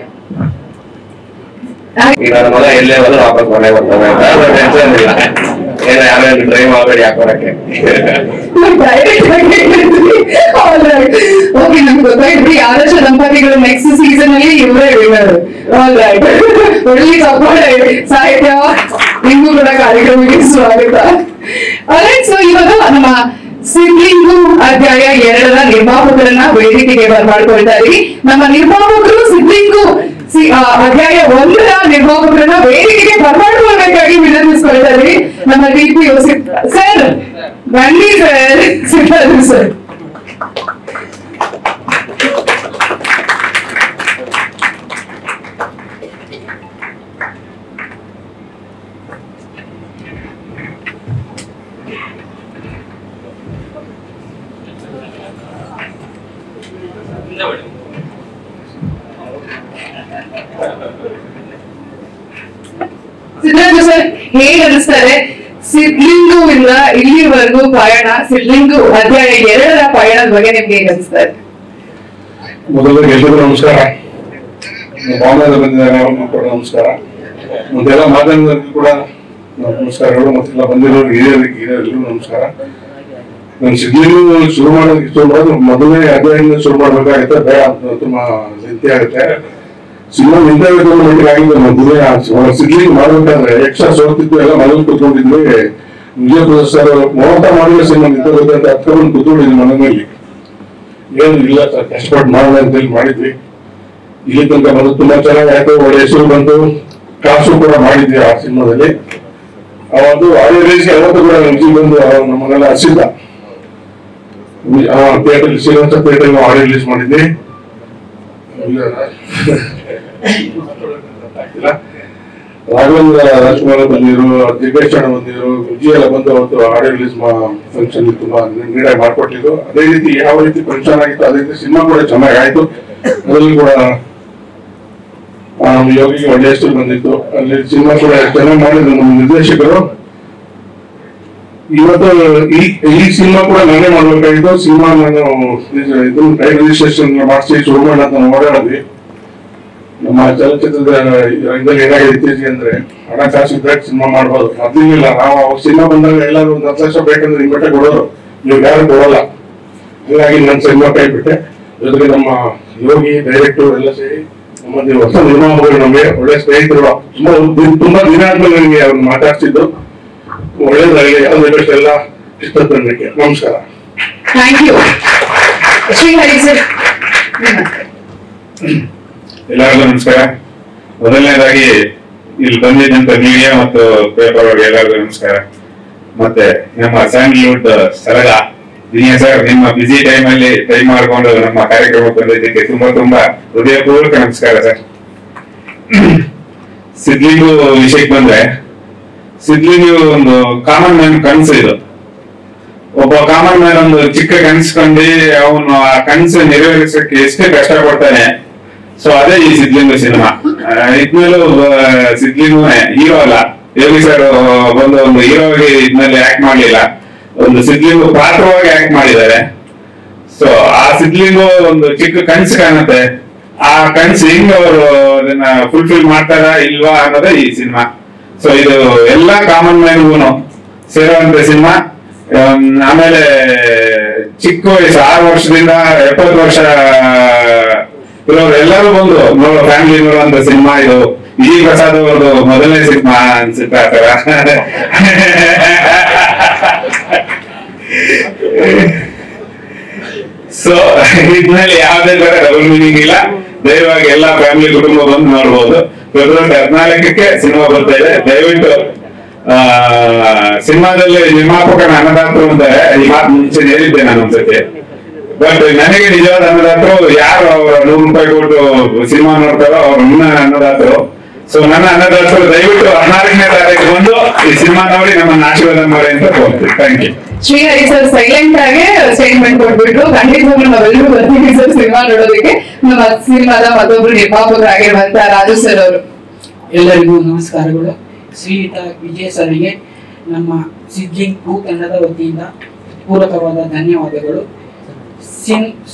ಈಗ ನನ್ನ ಮಗ ಎಲ್ಲೇ ಹೋದ್ರು ವಾಪಸ್ ಮನೆಗೆ ಬರ್ತಾನೆ ಅಂತ ಟೆನ್ಷನ್ ಇಲ್ಲ. ಏನೋ ಯಾರು ಡ್ರೈವ್ ಮಾಡಬೇಡಿ ಹಾಕೋರಕ್ಕೆ. ನಮ್ಗೆ ಗೊತ್ತಾಯ್ತು ಆದರ್ಶ ದಂಪತಿಗಳು ನೆಕ್ಸ್ಟ್ ಸೀಸನ್ ಅಲ್ಲಿ ಇವರೇ ವಿನ್ನರ್. ಒಳ್ಳೆ ಸಾಹಿತ್ಯ ನಿಮಗೂ ಕೂಡ ಕಾರ್ಯಕ್ರಮಕ್ಕೆ ಸ್ವಾಗತ. ಸೊ ಇವಾಗ ನಮ್ಮ ಸಿದ್ಲಿಂಗು ಅಧ್ಯಾಯ 2ರ ನಿರ್ಮಾಪಕರನ್ನ ವೇದಿಕೆಗೆ ಬರ್ಮಾಡ್ಕೊಳ್ತಾ ಇದೀವಿ. ನಮ್ಮ ನಿರ್ಮಾಪಕರು ಸಿದ್ಲಿಂಗು ಅಧ್ಯಾಯ 1ರ ನಿರ್ಮಾಪಕರನ್ನ ವೇದಿಕೆಗೆ ಬರಮಾಡುವಬೇಕಾಗಿ ವಿನಂತಿಸ್ಕೊಳ್ತಾ ಇದ್ವಿ. ನಮ್ಮ ಟಿಪಿ ಸರ್ ಬನ್ನಿ sir, Siddhartha sir. Siddhartha sir ಹೇಗೆ ಅನಿಸ್ತಾರೆ ಸಿದ್ಲಿಂಗುವಿಂದ ಇಲ್ಲಿವರೆಗೂ ಪಯಣ, ಸಿದ್ಲಿಂಗು ಅಧ್ಯಾಯ 2ರ ಪಯಣದ ಬಗ್ಗೆ ನಿಮ್ಗೆ ಹೇಗೆ ಅನಿಸ್ತಾ ಇದೆ? ಮೊದಲಿಗೆ ಎಲ್ರಿಗೂ ನಮಸ್ಕಾರ. ಬಾಂಬೆಯಿಂದ ಬಂದಿದ್ದಾರೆ ಅವ್ರಿಗೂ ಕೂಡ ನಮಸ್ಕಾರ. ಮತ್ತೆಲ್ಲ ಮಾಧ್ಯಮದವರಿಗೂ ಕೂಡ ನಮಸ್ಕಾರಗಳು. ಮತ್ತೆಲ್ಲ ಬಂದಿರೋರು ಹಿರಿಯರಿಗೆ ಎಲ್ರಿಗೂ ನಮಸ್ಕಾರ. ನಾನು ಸಿದ್ಲಿಂಗು ಶುರು ಮಾಡೋದು ಮೊದಲನೇ ಅಧ್ಯಾಯದಿಂದ ಶುರು ಮಾಡ್ಬೇಕಾಗುತ್ತೆ, ಬೇಡ ತುಂಬಾ ಲೆಂತಿ ಆಗುತ್ತೆ. ಸಿನಿಮಾ ನಿಂತಾಗಿದ್ದು ಆಗಿದ್ದು ಮೊದಲೇ ಸಿದ್ಲಿಂಗ್ ಮಾಡ್ಬೇಕಾದ್ರೆ ಎಕ್ಸ್ಟ್ರಾ ಸೋತಿದ್ದು ಎಲ್ಲ ಮನೇಲಿ ಕೂತ್ಕೊಂಡಿದ್ವಿ. ವಿಜಯಪುರ ಸರ್ ಮೋಟ ಮಾಡಿದ್ರೆ ಸಿನಿಮಾ ನಿಂತಾಗುತ್ತೆ ಅಂತ ಹತ್ಕೊಂಡು ಕೂತ್ಕೊಂಡಿದ್ವಿ ಮನೆ ಮೇಲೆ. ಏನು ಇಲ್ಲ ಸರ್, ಕಷ್ಟಪಟ್ಟು ಮಾಡೋಣ ಅಂತೇಳಿ ಮಾಡಿದ್ವಿ. ಇಲ್ಲಿ ತನಕ ಬಂದು ತುಂಬಾ ಚೆನ್ನಾಗಿ ಆಯ್ತು, ಒಳ್ಳೆ ಹೆಸರು ಬಂತು, ಕಾಸು ಕೂಡ ಮಾಡಿದ್ವಿ ಆ ಸಿನಿಮಾದಲ್ಲಿ. ಅವತ್ತು ಆಡಿಯೋ ರಿಲೀಸ್ಗೆ ಅವತ್ತು ಕೂಡ ವಿಜಯ್ ಬಂದು ನಮ್ಮನ್ನೆಲ್ಲ ಹಸಿದ್ದ. Theatre Srinivasa theatre audio release ಮಾಡಿದ್ವಿ. ರಾಘವೇಂದ್ರ ರಾಜ್ಕುಮಾರ್ ಬಂದಿದ್ರು, ದಿಗ್ಗೇಶ್ ಅಣ್ಣ ಬಂದಿದ್ರು, ವಿಜಯ್ ಎಲ್ಲ ಬಂದು ಅವತ್ತು ಆಡಿಯೋ ರಿಲೀಸ್ ಫಂಕ್ಷನ್ ತುಂಬಾ ನೀಟಾಗಿ ಮಾಡ್ಕೊಟ್ಟಿದ್ರು. ಅದೇ ರೀತಿ ಯಾವ ರೀತಿ ಫಂಕ್ಷನ್ ಆಗಿತ್ತು ಅದೇ ರೀತಿ ಸಿನಿಮಾ ಕೂಡ ಚೆನ್ನಾಗಿ ಆಯ್ತು. ಅದರಲ್ಲಿ ಕೂಡ ನಮ್ಮ ಯೋಗಿಗೆ ಒಳ್ಳೆ ಹೆಸರು ಬಂದಿತ್ತು. ಅಲ್ಲಿ ಸಿನಿಮಾ ಕೂಡ ಚೆನ್ನಾಗಿ ಮಾಡಿದ್ರು ನಮ್ಮ ನಿರ್ದೇಶಕರು. ಇವತ್ತು ಈ ಸಿನಿಮಾ ಕೂಡ ನಾನೇ ಮಾಡ್ಬೇಕಾಗಿತ್ತು. ಸಿನಿಮಾ ನಾನು ಇದನ್ನ ಟೈಮ್ ರಿಜಿಸ್ಟ್ರೇಷನ್ ಮಾಡಿಸಿ ಶುರು ಮಾಡೋಣ ಅಂತ ಓಡಾಡಿದ್ವಿ. ನಮ್ಮ ಚಲನಚಿತ್ರದ ಇದರಲ್ಲಿ ಏನಾಗಿದೆ ಇತ್ತೀಚೆಗೆ ಅಂದ್ರೆ ಹಣಕಾಸು ಇದ್ದಾಗ ಸಿನಿಮಾ ಮಾಡ್ಬೋದು, ಮೊದಲಿಲ್ಲ. ನಾವು ಸಿನಿಮಾ ಬಂದಾಗ ಎಲ್ಲರೂ ಒಂದು 10 ಲಕ್ಷ ಬೇಕಂದ್ರೆ ನಿಮ್ ಬೆಟ್ಟ ಕೊಡೋರು, ನೀವು ಯಾರು ಕೊಡೋಲ್ಲ. ಹಾಗಾಗಿ ನಾನು ಸಿನಿಮಾ ಕೈ ಬಿಟ್ಟೆ. ಜೊತೆಗೆ ನಮ್ಮ ಯೋಗಿ ಡೈರೆಕ್ಟರ್ ಎಲ್ಲ ಸೇರಿ ನಮ್ಮ ಹೊಸ ನಿರ್ಮಾಪಕರು ನಮಗೆ ಒಳ್ಳೆ ಸ್ನೇಹಿತರು. ತುಂಬಾ ದಿನ ಆದ್ಮೇಲೆ ನನಗೆ ಅವ್ರನ್ನ ಮಾತಾಡ್ತಿದ್ದು. ಒಳ್ಳೇದಾಗಲಿ, ಯಾವ್ದು ಎಲ್ಲ ಇಷ್ಟಪಡಲಿಕ್ಕೆ ನಮಸ್ಕಾರ. Thank you. ಶ್ರೀಹರಿ ಸರ್ ಎಲ್ಲರಿಗೂ ನಮಸ್ಕಾರ. ಮೊದಲನೇದಾಗಿ ಇಲ್ಲಿ ಬಂದಿದ್ದಂತ ಮೀಡಿಯಾ ಮತ್ತು ಪೇಪರ್ ಅವ್ರಿಗೆ ಎಲ್ಲರಿಗೂ ನಮಸ್ಕಾರ. ಮತ್ತೆ ನಮ್ಮ ಸ್ಯಾಂಡಲ್ವುಡ್ ಸರಳ ದಿನೇಶ್ ಸರ್, ನಿಮ್ಮ ಬಿಸಿ ಟೈಮ್ ಅಲ್ಲಿ ಟೈಮ್ ಮಾಡಿಕೊಂಡು ನಮ್ಮ ಕಾರ್ಯಕ್ರಮಕ್ಕೆ ಬಂದಿದ್ದಕ್ಕೆ ತುಂಬಾ ಹೃದಯಪೂರ್ವಕ ನಮಸ್ಕಾರ ಸರ್. ಸಿದ್ಲಿಂಗು ವಿಷಯಕ್ಕೆ ಬಂದ್ರೆ, ಸಿದ್ಲಿಂಗು ಒಂದು ಕಾಮನ್ ಮ್ಯಾನ್ ಕನಸು. ಇದು ಒಬ್ಬ ಕಾಮನ್ ಮ್ಯಾನ್ ಒಂದು ಚಿಕ್ಕ ಕನಸ್ಕೊಂಡು ಅವನು ಆ ಕನಸು ನೆರವೇರಿಸಕ್ಕೆ ಎಷ್ಟು ಕಷ್ಟ ಪಡ್ತಾನೆ. ಸೊ ಅದೇ ಈ ಸಿದ್ಲಿಂಗು ಸಿನಿಮಾ. ಇದ್ಮೇಲೂ ಸಿದ್ಲಿಂಗುನೇ ಹೀರೋ ಅಲ್ಲ, ಯೋಗಿ ಸರ್ ಬಂದು ಒಂದು ಹೀರೋಗೆ ಇದ್ಮೇಲೆ ಆಕ್ಟ್ ಮಾಡ್ಲಿಲ್ಲ, ಒಂದು ಸಿದ್ಲಿಂಗು ಪಾತ್ರವಾಗಿ ಆಕ್ಟ್ ಮಾಡಿದ್ದಾರೆ. ಸೊ ಆ ಸಿದ್ಲಿಂಗು ಒಂದು ಚಿಕ್ಕ ಕನಸು ಕಾಣುತ್ತೆ. ಆ ಕನಸು ಹೆಂಗ್ ಅವರು ಅದನ್ನ ಫುಲ್ಫಿಲ್ ಮಾಡ್ತಾರ ಇಲ್ವಾ ಅನ್ನೋದೇ ಈ ಸಿನಿಮಾ. ಸೊ ಇದು ಎಲ್ಲಾ ಕಾಮನ್ ಮ್ಯಾನ್ಗೂ ಸೇರುವಂತ ಸಿನಿಮಾ. ಆಮೇಲೆ ಚಿಕ್ಕ ವಯಸ್ಸು 6 ವರ್ಷದಿಂದ 70 ವರ್ಷ ಇರೋರು ಎಲ್ಲರೂ ಬಂದು ನೋಡೋ ಫ್ಯಾಮಿಲಿ ನೋಡುವಂತ ಸಿನಿಮಾ ಇದು. ವಿಜಯ್ ಪ್ರಸಾದ್ ಅವ್ರದ್ದು ಮೊದಲನೇ ಸಿನಿಮಾ ಅನ್ಸುತ್ತೆ ಆ ತರ. ಸೊ ಇದ್ರಲ್ಲಿ ಯಾವ್ದೇ ತರ ಡಬಲ್ ಮೀನಿಂಗ್ ಇಲ್ಲ. ದಯವಾಗಿ ಎಲ್ಲಾ ಫ್ಯಾಮಿಲಿ ಕುಟುಂಬ ಬಂದು ನೋಡ್ಬೋದು. ಫೆಬ್ರವರಿ 14ಕ್ಕೆ ಸಿನಿಮಾ ಬರ್ತಾ ಇದೆ. ದಯವಿಟ್ಟು ಸಿನಿಮಾದಲ್ಲಿ ನಿರ್ಮಾಪಕನ ಅನ್ನದಾತರು ಅಂತಾರೆ. ಈ ಮಾತು ಮುಂಚೆ ಹೇಳಿದ್ದೆ ನಾನು ಒಂದ್ಸತಿ. ಬಟ್ ನನಗೆ ನಿಜವಾದ ಅನ್ನದಾತರು ಯಾರು $100 ಕೊಟ್ಟು ಸಿನಿಮಾ ನೋಡ್ತಾರೋ ಅವ್ರ ಅನ್ನದಾತರು. ಸೊ ನನ್ನ ಅನ್ನದಾತರು ದಯವಿಟ್ಟು 14ನೇ ತಾರೀಕು ಬಂದು ಈ ಸಿನಿಮಾ ನೋಡಿ ನಮ್ಮನ್ನ ಆಶೀರ್ವಾದ ಮಾಡಿ ಅಂತ ಕೋರ್ತೀನಿ. Thank you. Srihari sir silent ಆಗಿ ಸ್ಟೇಟ್ಮೆಂಟ್ ಕೊಟ್ಬಿಟ್ರು. ಖಂಡಿತವಾಗ್ಲೂ ನಾವೆಲ್ಲರೂ ಬರ್ತೀವಿ ಸರ್ ಸಿನಿಮಾ ನೋಡೋದಕ್ಕೆ. ನಮ್ಮ ಸಿನಿಮಾದ ಮತ್ತೊಬ್ರು ನಿರ್ಮಾಪಕರಾಗಿರುವಂತ ರಾಜು ಸರ್ ಅವರು. ಎಲ್ಲರಿಗೂ ನಮಸ್ಕಾರಗಳು. ಶ್ರೀಯುತ ವಿಜಯ್ ಸರ್ಗೆ ನಮ್ಮ ಸಿದ್ಲಿಂಗ್ 2 ತಂಡದ ವತಿಯಿಂದ ಪೂರಕವಾದ ಧನ್ಯವಾದಗಳು.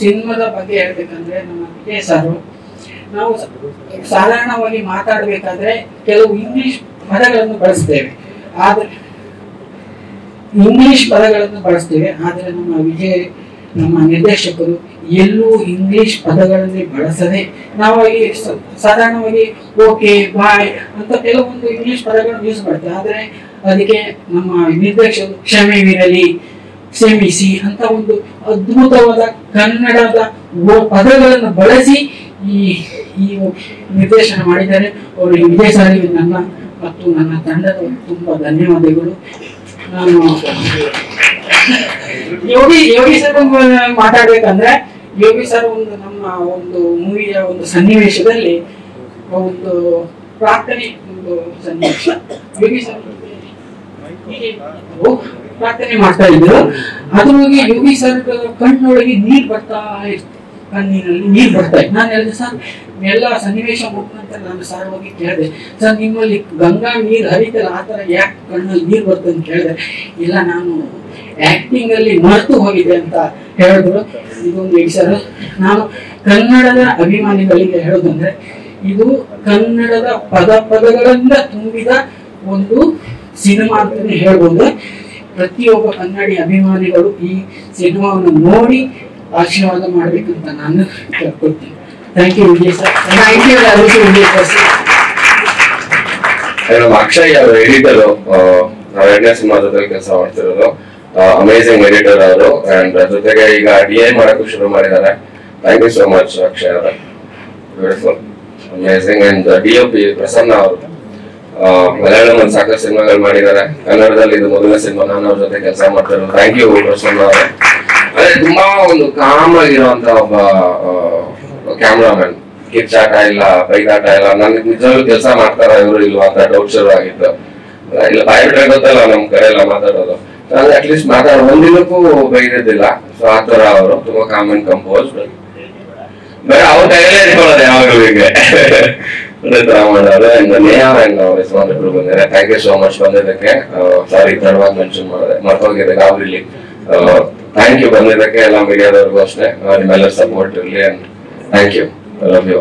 ಸಿನಿಮಾದ ಬಗ್ಗೆ ಹೇಳ್ಬೇಕಂದ್ರೆ, ನಮ್ಮ ವಿಜಯ್ ಸರ್, ನಾವು ಸಾಧಾರಣವಾಗಿ ಮಾತಾಡಬೇಕಾದ್ರೆ ಕೆಲವು ಇಂಗ್ಲಿಷ್ ಪದಗಳನ್ನು ಬಳಸ್ತೇವೆ. ಆದರೆ ನಮ್ಮ ವಿಜಯ್, ನಮ್ಮ ನಿರ್ದೇಶಕರು ಎಲ್ಲೂ ಇಂಗ್ಲಿಷ್ ಪದಗಳಲ್ಲಿ ಬಳಸದೆ ನಾವಾಗಿ ಸಾಧಾರಣವಾಗಿ ಓಕೆ ಬಾಯ್ ಅಂತ ಕೆಲವೊಂದು ಇಂಗ್ಲಿಷ್ ಪದಗಳನ್ನು ಯೂಸ್ ಮಾಡ್ತಾರೆ. ಆದರೆ ಅದಕ್ಕೆ ನಮ್ಮ ನಿರ್ದೇಶಕರು ಕ್ಷಮೆವಿರಲಿ, ಕ್ಷಮಿಸಿ ಅಂತ ಒಂದು ಅದ್ಭುತವಾದ ಕನ್ನಡದ ಪದಗಳನ್ನು ಬಳಸಿ ಈ ಈ ನಿರ್ದೇಶನ ಮಾಡಿದ್ದಾರೆ. ಅವರಿಗೆ ವಿಜಯ್ ಸಾರಿಗೆ ನನ್ನ ಮತ್ತು ನನ್ನ ತಂಡದ ತುಂಬ ಧನ್ಯವಾದಗಳು. ನಾನು ಯೋಗಿ ಸರ್ ಮಾತಾಡ್ಬೇಕಂದ್ರೆ, ಯೋಗಿ ಸರ್ ಒಂದು ನಮ್ಮ ಒಂದು ಮೂವಿಯ ಒಂದು ಸನ್ನಿವೇಶದಲ್ಲಿ ಒಂದು ಪ್ರಾರ್ಥನೆ ಒಂದು ಸನ್ನಿವೇಶ, ಯೋಗಿ ಸರ್ ಪ್ರಾರ್ಥನೆ ಮಾಡ್ತಾ ಇದ್ರು. ಅದ್ರೊಳಗೆ ಯೋಗಿ ಸರ್ ಕಣ್ಣೊಳಗೆ ನೀರು ಬರ್ತಾ ಇತ್ತು, ಕಣ್ಣಿನಲ್ಲಿ ನೀರು ಬರ್ತಾ ಇತ್ತು. ನಾನು ಹೇಳಿದೆ ಸರ್ ಎಲ್ಲ ಸನ್ನಿವೇಶ ಮುಗಿದ ನಂತರ ನಾನು ಸರ್ ಹೋಗಿ ಕೇಳಿದೆ, ಸರ್ ನಿಮ್ಮಲ್ಲಿ ಗಂಗಾ ನೀರು ಹರಿತಲ್ಲ ಆ ಥರ ಯಾಕೆ ಕಣ್ಣಲ್ಲಿ ನೀರು ಬರ್ತದೆ ಅಂತ ಕೇಳಿದೆ. ಇಲ್ಲ ನಾನು ಆಕ್ಟಿಂಗ್ ಅಲ್ಲಿ ಮರೆತು ಹೋಗಿದೆ ಅಂತ ಹೇಳಿದ್ರು. ಇದೊಂದು ವಿಚಾರ ನಾನು ಕನ್ನಡದ ಅಭಿಮಾನಿಗಳಿಗೆ ಹೇಳೋದಂದ್ರೆ, ಇದು ಕನ್ನಡದ ಪದಗಳಿಂದ ತುಂಬಿದ ಒಂದು ಸಿನಿಮಾ ಅಂತಾನೆ ಹೇಳ್ಬೋದು. ಪ್ರತಿಯೊಬ್ಬ ಕನ್ನಡಿ ಅಭಿಮಾನಿಗಳು ಈ ಸಿನಿಮಾವನ್ನು ನೋಡಿ ಆಶೀರ್ವಾದ ಮಾಡ್ಬೇಕಂತ ನಾನು ಕೇಳ್ಕೊಳ್ತೀನಿ. Thank you Vijay sir. Thank you Vijay sir. Akshay ಅವರು ಎಡಿಟರ್, ನಾವು 2ನೇ ಸಿನಿಮಾ ಜೊತೆ ಕೆಲಸ ಮಾಡ್ತಿರೋದು. ಅಮೇಸಿಂಗ್ ಎಡಿಟರ್ ಅವರು, ಅಂಡ್ ಜೊತೆಗೆ ಈಗ DA ಮಾಡಕ್ಕೂ ಶುರು ಮಾಡಿದ್ದಾರೆ. Thank you so much Akshay ಅವರ, beautiful, amazing. And DOP Prasanna ಅವರು ಮಲಯಾಳಂ ಸಾಕಷ್ಟು ಸಿನಿಮಾಗಳು ಮಾಡಿದ್ದಾರೆ. ಕನ್ನಡದಲ್ಲಿ ಇದು ಮೊದಲನೇ ಸಿನಿಮಾ ನಾನು ಅವ್ರ ಜೊತೆ ಕೆಲಸ ಮಾಡ್ತಿರೋದು. ಥ್ಯಾಂಕ್ ಯು ಪ್ರಸನ್ನ ಅವರೇ. ಅದೇ ತುಂಬಾ ಒಂದು ಕಾಮ್ ಆಗಿರುವಂತ ಒಬ್ಬ ಕ್ಯಾಮ್ರಾಮನ್, ಕಿಚ್ಚಾಟ ಇಲ್ಲ, ಬೈದಾಟ ಇಲ್ಲ. ನನ್ಗೆ ನಿಜವಾಗ್ಲೂ ಕೆಲಸ ಮಾಡ್ತಾರ ಇವರು ಇಲ್ವಾ ಅಂತ ಡೌಟ್ ಶುರು ಆಗಿತ್ತು. ಇಲ್ಲ ಬಾಯ್ಬಿಟ್ರೆ ಗೊತ್ತಲ್ಲ ನಮ್ ಕಡೆ ಎಲ್ಲ ಮಾತಾಡೋದು. ನಾನು ಅಟ್ಲೀಸ್ಟ್ ಒಂದಿನಕ್ಕೂ ಬೈದಿದ್ದಿಲ್ಲ. ಸೊ ಆತರ ಅವರು ತುಂಬಾ ಕಾಮ್ ಅಂಡ್ ಕಂಪೋಸ್, ಬರೀ ಅವ್ರ ಕೈಯಲ್ಲೇ ಇಟ್ಕೊಳ್ಳೋದು ಯಾವಾಗಲೂ ಹೀಗೆ ಮಾಡೋದು. ನೇಹಾ ಅಂಡ್ ರೆಸ್ಪಾನ್ಸಿಬಲ್ ಬಂದಿದೆ. ಥ್ಯಾಂಕ್ ಯು ಸೋ ಮಚ್ ಬಂದಿದ್ದಕ್ಕೆ. ಸಾರಿ ತಡವಾಗಿ ಮೆನ್ಷನ್ ಮಾಡಿದೆ, ಮರ್ತೋಗಿದೆ ಗಾಬರಿಲಿ. ಥ್ಯಾಂಕ್ ಯು ಬಂದಿದ್ದಕ್ಕೆ. ಎಲ್ಲ ಮೀಡಿಯಾದವ್ರಿಗೂ ಅಷ್ಟೇ, ನಿಮ್ಮೆಲ್ಲರ ಸಪೋರ್ಟ್ ಇರಲಿ. And thank you, love you.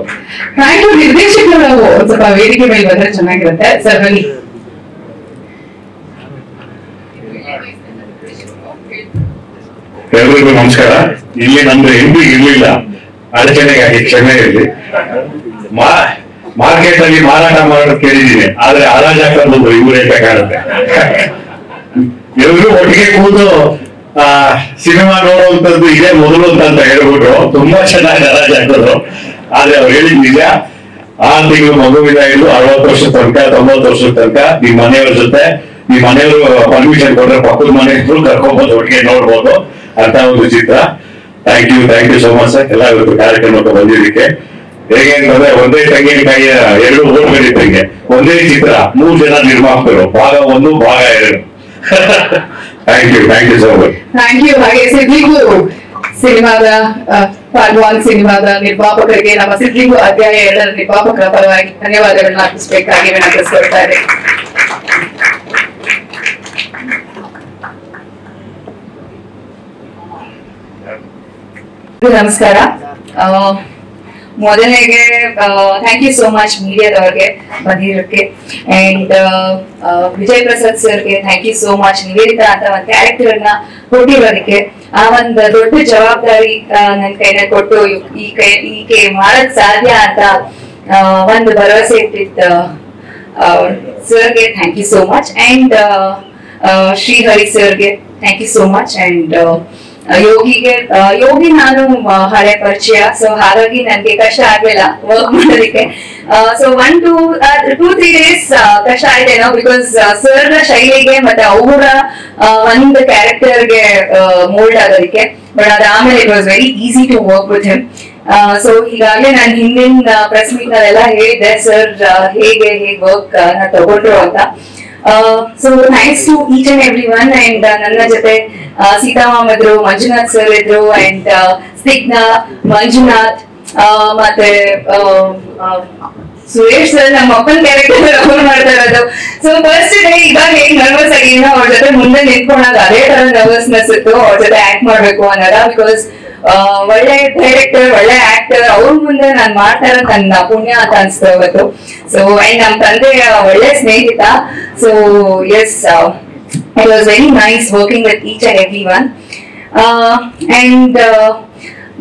Thank you. ನಿರ್ದೇಶಕರು ಸ್ವಲ್ಪ ವೇದಿಕೆ ಮೇಲೆ ಬಂದ್ರೆ ಚೆನ್ನಾಗಿರುತ್ತೆ ಸರ್. ಬನ್ನಿ. ಎಲ್ಲರಿಗೂ ನಮಸ್ಕಾರ. ಇಲ್ಲಿ ನಮ್ದು ಎಂಟ್ರಿ ಇರ್ಲಿಲ್ಲ, ಅಡಚಣೆಗಾಗಿ ಕ್ಷಮೆ ಇರಲಿ. ಮಾರ್ಕೆಟ್ ಅಲ್ಲಿ ಮಾರಾಟ ಮಾಡೋದು ಕೇಳಿದ್ದೀನಿ, ಆದ್ರೆ ಹರಾಜ್ ಹಾಕೋದು ಇವ್ರು ಏಕ ಕಾಣುತ್ತೆ. ಎಲ್ರು ಒಟ್ಟಿಗೆ ಕೂತು ಸಿನಿಮಾ ನೋಡುವಂತದ್ದು ಇದೇ ಮೊದಲು ಅಂತ ಹೇಳ್ಬಿಟ್ರು. ತುಂಬಾ ಚೆನ್ನಾಗಿ ಹರಾಜ್ ಹಾಕೋದು. ಆದ್ರೆ ಅವ್ರು ಹೇಳಿದ್ ನಿಜ. 6 ತಿಂಗಳು ಮಗುವಿನ ಇದ್ದು 60 ವರ್ಷದ ತನಕ 90 ವರ್ಷದ ತನಕ ನಿಮ್ ಮನೆಯವ್ರ ಜೊತೆ, ನಿಮ್ ಮನೆಯವರು ಪರ್ಮಿಷನ್ ಕೊಟ್ರೆ ಪಕ್ಕದ ಮನೆಯವರು ಕರ್ಕೊಂಡ್ಬೋದು, ಒಟ್ಟಿಗೆ ನೋಡ್ಬೋದು ಅಂತ ಒಂದು ಚಿತ್ರ. Thank you so much sir, ಎಲ್ಲ ಇವತ್ತು ಕಾರ್ಯಕ್ರಮಕ್ಕೆ ಬಂದಿದ್ದಕ್ಕೆ. ಹೇಗೆ ಅಂತಂದ್ರೆ ಒಂದೇ ತೆಂಗಿನಕಾಯಿಯ 2 ಓಟ್ಗಳಿದ್ದಂಗೆ ಒಂದೇ ಚಿತ್ರ 3 ಜನ ನಿರ್ಮಾಪಕರು, ಭಾಗ 1 ಭಾಗ 2. Thank you so much. Thank you. ಹಾಗೆ ಸಿದ್ಲಿಗೂ ಸಿನಿಮಾದ ಪಾರ್ಟ್ 1 ಸಿನಿಮಾದ ನಿರ್ಮಾಪಕರಿಗೆ, ನಮ್ಮ ಸಿದ್ಲಿಗೂ ಅಧ್ಯಾಯ 2ರ ನಿರ್ಮಾಪಕರ ಪರವಾಗಿ ಧನ್ಯವಾದಗಳನ್ನ ಅರ್ಪಿಸಬೇಕಾಗಿ ವಿನಂತಿಸ್ಕೊಳ್ತಾ ಇದೆ. ನಮಸ್ಕಾರ. ಮೊದಲಿಗೆ ಥ್ಯಾಂಕ್ ಯು ಸೋ ಮಚ್ ಮೀಡಿಯಾದವ್ರಿಗೆ ಬಂದಿರೋಕ್ಕೆ. ಅಂಡ್ ವಿಜಯ್ ಪ್ರಸಾದ್ ಸರ್ಗೆ thank you so much. Nivedita ಅಂತ ಒಂದು ಕ್ಯಾರೆಕ್ಟರ್ ನ ಕೊಟ್ಟಿರೋದಕ್ಕೆ, ಆ ಒಂದು ದೊಡ್ಡ ಜವಾಬ್ದಾರಿ ನನ್ ಕೈನಲ್ಲಿ ಕೊಟ್ಟು ಈಕೆ ಮಾಡಕ್ ಸಾಧ್ಯ ಅಂತ ಒಂದು ಭರವಸೆ ಇಟ್ಟಿದ್ದ ಸರ್ಗೆ thank you so much. And Srihari ಸರ್ಗೆ thank you so much. And Yogi ನಾನು ಹಳೆ ಪರಿಚಯ, ಸೊ ಹಾಗಾಗಿ ನನ್ಗೆ ಕಷ್ಟ ಆಗ್ಲಿಲ್ಲ ವರ್ಕ್ ಮಾಡೋದಕ್ಕೆ. ಸೊ 1-2-3 ಡೇಸ್ ಕಷ್ಟ ಆಯ್ತೇನೋ, ಬಿಕಾಸ್ ಸರ್ ಶೈಲಿಗೆ ಮತ್ತೆ ಅವರ ಒಂದು ಕ್ಯಾರೆಕ್ಟರ್ಗೆ ಮೋಲ್ಡ್ ಆಗೋದಕ್ಕೆ. ಬಟ್ ಅದಾದ್ಮೇಲೆ it was very easy to work with him. So ಈಗಾಗಲೇ ನಾನು ಹಿಂದಿನ ಪ್ರೆಸ್ ಮೀಟ್ ನಲ್ಲೆಲ್ಲ ಹೇಳಿದ್ದೆ ಸರ್ ಹೇಗೆ ವರ್ಕ್ ನ ತಗೊಂಡ್ರು ಅಂತ. So thanks to each and every one. And ನನ್ನ ಜೊತೆ ಸೀತಾಮಾಮ್ ಇದ್ರು, ಮಂಜುನಾಥ್ ಸರ್ ಇದ್ರು, ಅಂಡ್ ಸ್ನಿಗ್ಧ, ಮಂಜುನಾಥ್, ಮತ್ತೆ ಸುರೇಶ್ ಸರ್ ನಮ್ಮ ಅಪ್ಪನ ಕ್ಯಾರೆಕ್ಟರ್ ಅಪ್ಲೋಡ್ ಮಾಡ್ತಾ ಇರೋದು. ಸೊ ಫಸ್ಟ್ ಡೇ ಇವಾಗ ಹೇಗೆ ನರ್ವಸ್ ಆಗಿನೋ ಅವ್ರ ಜೊತೆ ಮುಂದೆ ನಿಂತ್ಕೊಂಡಾಗ ಅದೇ ತರ ನರ್ವಸ್ನೆಸ್ ಇತ್ತು ಅವ್ರ ಜೊತೆ ಆಕ್ಟ್ ಮಾಡ್ಬೇಕು ಅನ್ನೋದ. ಬಿಕಾಸ್ ಒಳ್ಳೆ ಡೈರೆಕ್ಟರ್, ಒಳ್ಳೆ ಆಕ್ಟರ್, ಅವ್ರ ಮುಂದೆ ನಾನ್ ಮಾಡ್ತಾ ಇರೋದು ನನ್ನ ಪುಣ್ಯ ಅಂತ ಅನ್ಸ್ತಾ ಇವತ್ತು. ಸೊ ಅಂಡ್ ನಮ್ ತಂದೆ ಒಳ್ಳೆ ಸ್ನೇಹಿತ. So yes, it was very nice working with each and everyone. And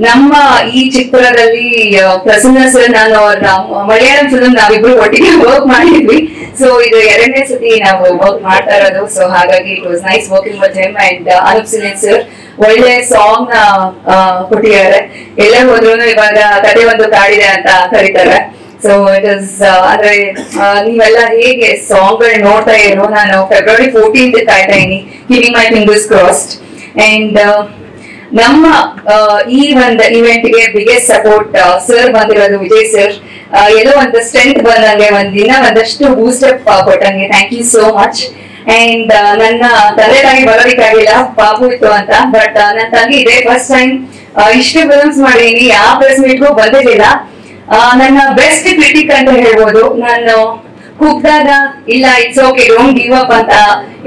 ನಮ್ಮ ಈ ಚಿತ್ರದಲ್ಲಿ ಪ್ರಸನ್ನ ಸರ್, ನಾನು ಅವ್ರ ಮಲಯಾಳಂ ಫಿಲ್ಮ್ ನಾವಿಬ್ರು ಒಟ್ಟಿಗೆ ವರ್ಕ್ ಮಾಡಿದ್ವಿ. ಸೊ ಇದು 2ನೇ ಸತಿ ನಾವು ವರ್ಕ್ ಮಾಡ್ತಾ ಇರೋದು. ಸೊ ಹಾಗಾಗಿ it was nice working with him and Anoop Seelin sir ಒಳ್ಳೆ ಸಾಂಗ್ ನ ಕೊಟ್ಟಿದ್ದಾರೆ. ಎಲ್ಲ ಹೋದ್ರು ಇವಾಗ ಕತೆ ಒಂದು ಕಾಡಿದೆ ಅಂತ ಕರೀತಾರೆ. ಸೊ ಇಟ್ ಇಸ್ ಅಂದ್ರೆ ನೀವೆಲ್ಲ ಹೇಗೆ ಸಾಂಗ್ ಗಳು ನೋಡ್ತಾ ಇರೋ, ನಾನು February 14th ಕಾಯ್ತಾ ಇದೀನಿ, keeping my fingers crossed. And ನಮ್ಮ ಈ ಒಂದು ಇವೆಂಟ್ ಗೆ ಬಿಗ್ಗೆಸ್ಟ್ ಸಪೋರ್ಟ್ ಸರ್ ಬಂದಿರೋದು ವಿಜಯ್ ಸರ್. ಎಲ್ಲೋ ಒಂದು ಸ್ಟ್ರೆಂತ್ ಬಂದಂಗೆ, ಒಂದಿನ ಒಂದಷ್ಟು ಬೂಸ್ಟಪ್ ಕೊಟ್ಟಂಗೆ. Thank you so much. And ನನ್ನ ತಂದೆ ತಾಯಿ ಬರೋದಕ್ಕಾಗಿಲ್ಲ, ಪಾಪು ಇತ್ತು ಅಂತ. ಬಟ್ ನನ್ನ ತಂಗಿ ಇದೆ ಫಸ್ಟ್ ಟೈಮ್ ಇಷ್ಟು ಫಿಲ್ಮ್ಸ್ ಮಾಡಿದೀನಿ, ಯಾವ ಪ್ರೆಸ್ ಮೀಟ್ಗೂ ಬಂದಿರಲಿಲ್ಲ. ನನ್ನ ಬೆಸ್ಟ್ ಕ್ರಿಟಿಕ್ ಅಂತ ಹೇಳ್ಬೋದು. ನಾನು ಕೂಗ್ದಾಗ ಇಲ್ಲ it's okay don't give up ಅಂತ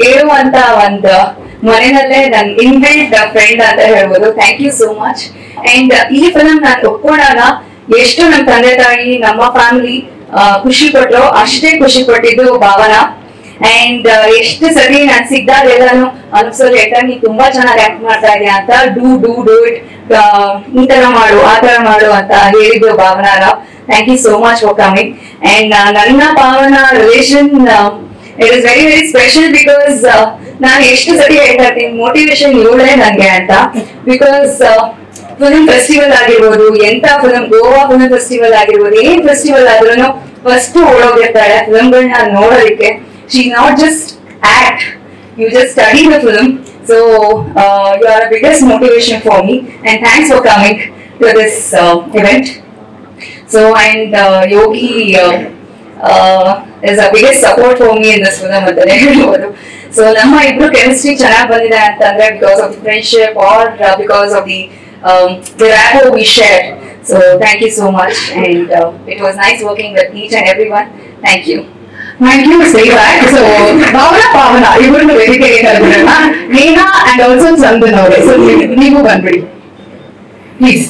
ಹೇಳುವಂತ ಒಂದು ಮನೆಯಲ್ಲೇ ನನ್ ಇನ್ಬಿಲ್ಟ್ ಫ್ರೆಂಡ್ ಅಂತ ಹೇಳ್ಬೋದು. Thank you so much. And ಈ ಫಿಲಂ ನಾನು ಒಪ್ಕೊಂಡಾಗ ಎಷ್ಟು ನಮ್ಮ ತಂದೆ ತಾಯಿ ನಮ್ಮ ಫ್ಯಾಮಿಲಿ ಖುಷಿ ಕೊಟ್ರು, ಅಷ್ಟೇ ಖುಷಿ ಕೊಟ್ಟಿದ್ದು ಭಾವನಾ. ಅಂಡ್ ಎಷ್ಟು ಸರಿ ನಾನು ಸಿಗ್ದಾಗೆಲ್ಲಾನು ಅನುಸರಿ ಹೇಳ್ತಾ ನೀ ತುಂಬಾ ಚೆನ್ನಾಗಿ ಆಕ್ಟ್ ಮಾಡ್ತಾ ಇದೆಯಾ ಅಂತ, ಡೂ ಇಟ್, ಈ ತರ ಮಾಡು ಆ ತರ ಮಾಡು ಅಂತ ಹೇಳಿದ್ರು Bhavana Rao. Thank you so much for coming. And ನನ್ನ Bhavana relation it is very very special because ನಾನು ಎಷ್ಟು ಸರಿ ಹೇಳ್ತಾ ಇರ್ತೀನಿ ಮೋಟಿವೇಶನ್ ಇವಳೇ ನಂಗೆ ಅಂತ. ಬಿಕಾಸ್ ಫಿಲ್ಮ್ ಫೆಸ್ಟಿವಲ್ ಆಗಿರ್ಬೋದು, ಎಂತ ಫಿಲ್ಮ್, ಗೋವಾ ಫಿಲ್ಮ್ ಫೆಸ್ಟಿವಲ್ ಆಗಿರ್ಬೋದು, ಏನ್ ಫೆಸ್ಟಿವಲ್ ಆದ್ರೂ ಫಸ್ಟ್ ಓಡೋಗಿರ್ತಾಳೆ ಫಿಲ್ಮ್ಗಳನ್ನ ನೋಡೋದಕ್ಕೆ. She not just act, you just study the film. So you are the biggest motivation for me, and thanks for coming to this event. So and Yogi is the biggest support for me in this film ಅಂತ ಹೇಳ್ಬೋದು. So ನಮ್ಮ ಇಬ್ರು chemistry ಚೆನ್ನಾಗಿ ಬಂದಿದೆ ಅಂತಂದ್ರೆ because of the friendship or because of the rapport we shared. So thank you so much, and it was nice working with each and everyone. Thank you. Thank you, Srivat. So, Bhavana, ಇಬ್ಬರನ್ನು ವೇದಿಕೆಗೆ ಕರೆದಿರೋಣ. Neha and also Chandan ಅವರೇ. So, ನೀವು ಬಂದ್ಬಿಡಿ please.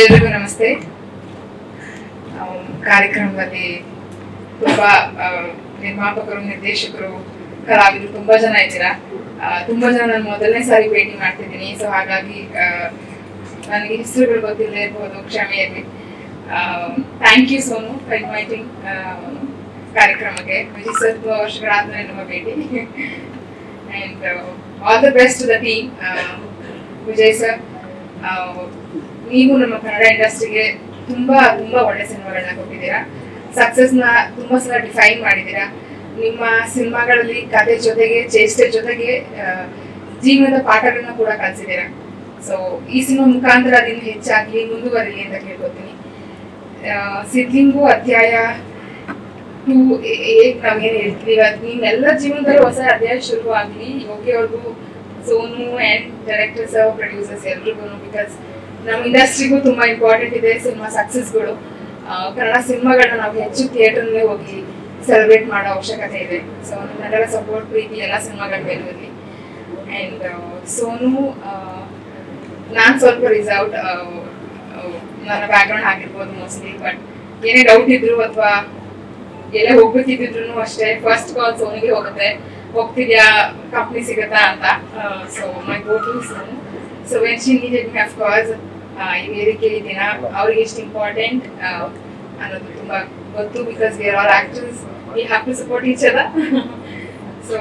ಎಲ್ರಿಗೂ ನಮಸ್ತೆ. ಕಾರ್ಯಕ್ರಮದಲ್ಲಿ ತುಂಬಾ ನಿರ್ಮಾಪಕರು, ನಿರ್ದೇಶಕರು, ಕಲಾವಿದರು ತುಂಬಾ ಜನ ಇದ್ದೀರಾ. ತುಂಬಾ ಜನ ನಾನು ಮೊದಲನೇ ಸಾರಿ ಭೇಟಿ ಮಾಡ್ತಿದ್ದೀನಿ. ಸೊ ಹಾಗಾಗಿ ನನಗೆ ಹೆಸರುಗಳು ಗೊತ್ತಿಲ್ಲದೆ ಇರ್ಬೋದು, ಕ್ಷಮೆ ಇರಲಿ. Thank you Sonu for inviting ಕಾರ್ಯಕ್ರಮಕ್ಕೆ. ವಿಜಯ್ ಸರ್ ತುಂಬಾ ವರ್ಷಗಳಾದ್ಮೇಲೆ ನಮ್ಮ ಭೇಟಿ. And all the best to the team. Vijay sir, ನೀವು ನಮ್ಮ ಕನ್ನಡ ಇಂಡಸ್ಟ್ರಿಗೆ ತುಂಬಾ ತುಂಬಾ ಒಳ್ಳೆ ಸಿನಿಮಾಗಳನ್ನ ಕೊಟ್ಟಿದ್ದೀರಾ. ಸಕ್ಸಸ್ನ ತುಂಬಾ ಸಲ ಡಿಫೈನ್ ಮಾಡಿದ್ದೀರಾ. ನಿಮ್ಮ ಸಿನಿಮಾಗಳಲ್ಲಿ ಕಥೆ ಜೊತೆಗೆ, ಚೇಷ್ಟೆ ಜೊತೆಗೆ ಜೀವನದ ಪಾಠಗಳನ್ನ ಕೂಡ ಕಲಿಸಿದ್ದೀರಾ. ಸೊ ಈ ಸಿನಿಮಾ ಮುಖಾಂತರ ಅದನ್ನು ಹೆಚ್ಚಾಗಿ ಮುಂದುವರಿಲಿ ಅಂತ ಕೇಳ್ಕೊತೀನಿ. ಸಿದ್ಲಿಂಗು ಅಧ್ಯಾಯ 2 ನಾವೇನು ಹೇಳ್ತೀವಿ, ನಿಮ್ಮೆಲ್ಲ ಜೀವನದಲ್ಲೂ ಹೊಸ ಅಧ್ಯಾಯ ಶುರು ಆಗಲಿ. ಯೋಗಿ ಅವ್ರಿಗೂ, ಸೋನು ಅಂಡ್ ಡೈರೆಕ್ಟರ್ಸ್, ಪ್ರೊಡ್ಯೂಸರ್ಸ್ ಎಲ್ರಿಗೂ. ಬಿಕಾಸ್ ನಮ್ಮ ಇಂಡಸ್ಟ್ರಿಗೂ ತುಂಬಾ ಇಂಪಾರ್ಟೆಂಟ್ ಇದೆ ಸಿನಿಮಾ ಸಕ್ಸಸ್ಗಳು. ಕನ್ನಡ ಸಿನಿಮಾಗಳನ್ನ ನಾವು ಹೆಚ್ಚು ಥಿಯೇಟರ್ನಲ್ಲೇ ಹೋಗಿ ಸೆಲೆಬ್ರೇಟ್ ಮಾಡೋ ಅವಶ್ಯಕತೆ ಇದೆ. ಸೊ ನಮ್ಮೆಲ್ಲರ ಸಪೋರ್ಟ್, ಪ್ರೀತಿ ಎಲ್ಲ ಸಿನಿಮಾಗಳ ಮೇಲೂ ಇರಲಿ. ಅಂಡ್ ಸೋನು, ನಾನು ಸ್ವಲ್ಪ ರಿಸರ್ವ್ಡ್, ನನ್ನ ಬ್ಯಾಕ್ಗ್ರೌಂಡ್ ಆಗಿರ್ಬೋದು ಮೋಸ್ಟ್ಲಿ. ಬಟ್ ಏನೇ ಡೌಟ್ ಇದ್ರು ಅಥವಾ ಎಲ್ಲೇ ಹೋಗ್ಬೇಕಿದ್ರು ಅಷ್ಟೇ ಫಸ್ಟ್ ಕಾಲ್ ಸೋನಿಗೆ ಹೋಗುತ್ತೆ, ಹೋಗ್ತಿದ್ಯಾ, ಕಂಪ್ನಿ ಸಿಗುತ್ತಾ ಅಂತ. So my go to Sonu. So when she needed me, of course ಈ ವೇದಿಕೆ ದಿನ ಅವ್ರಿಗೆ ಎಷ್ಟು ಇಂಪಾರ್ಟೆಂಟ್ ಅನ್ನೋದು ತುಂಬಾ ಗೊತ್ತು. Because we are all actors, we have to support each other. So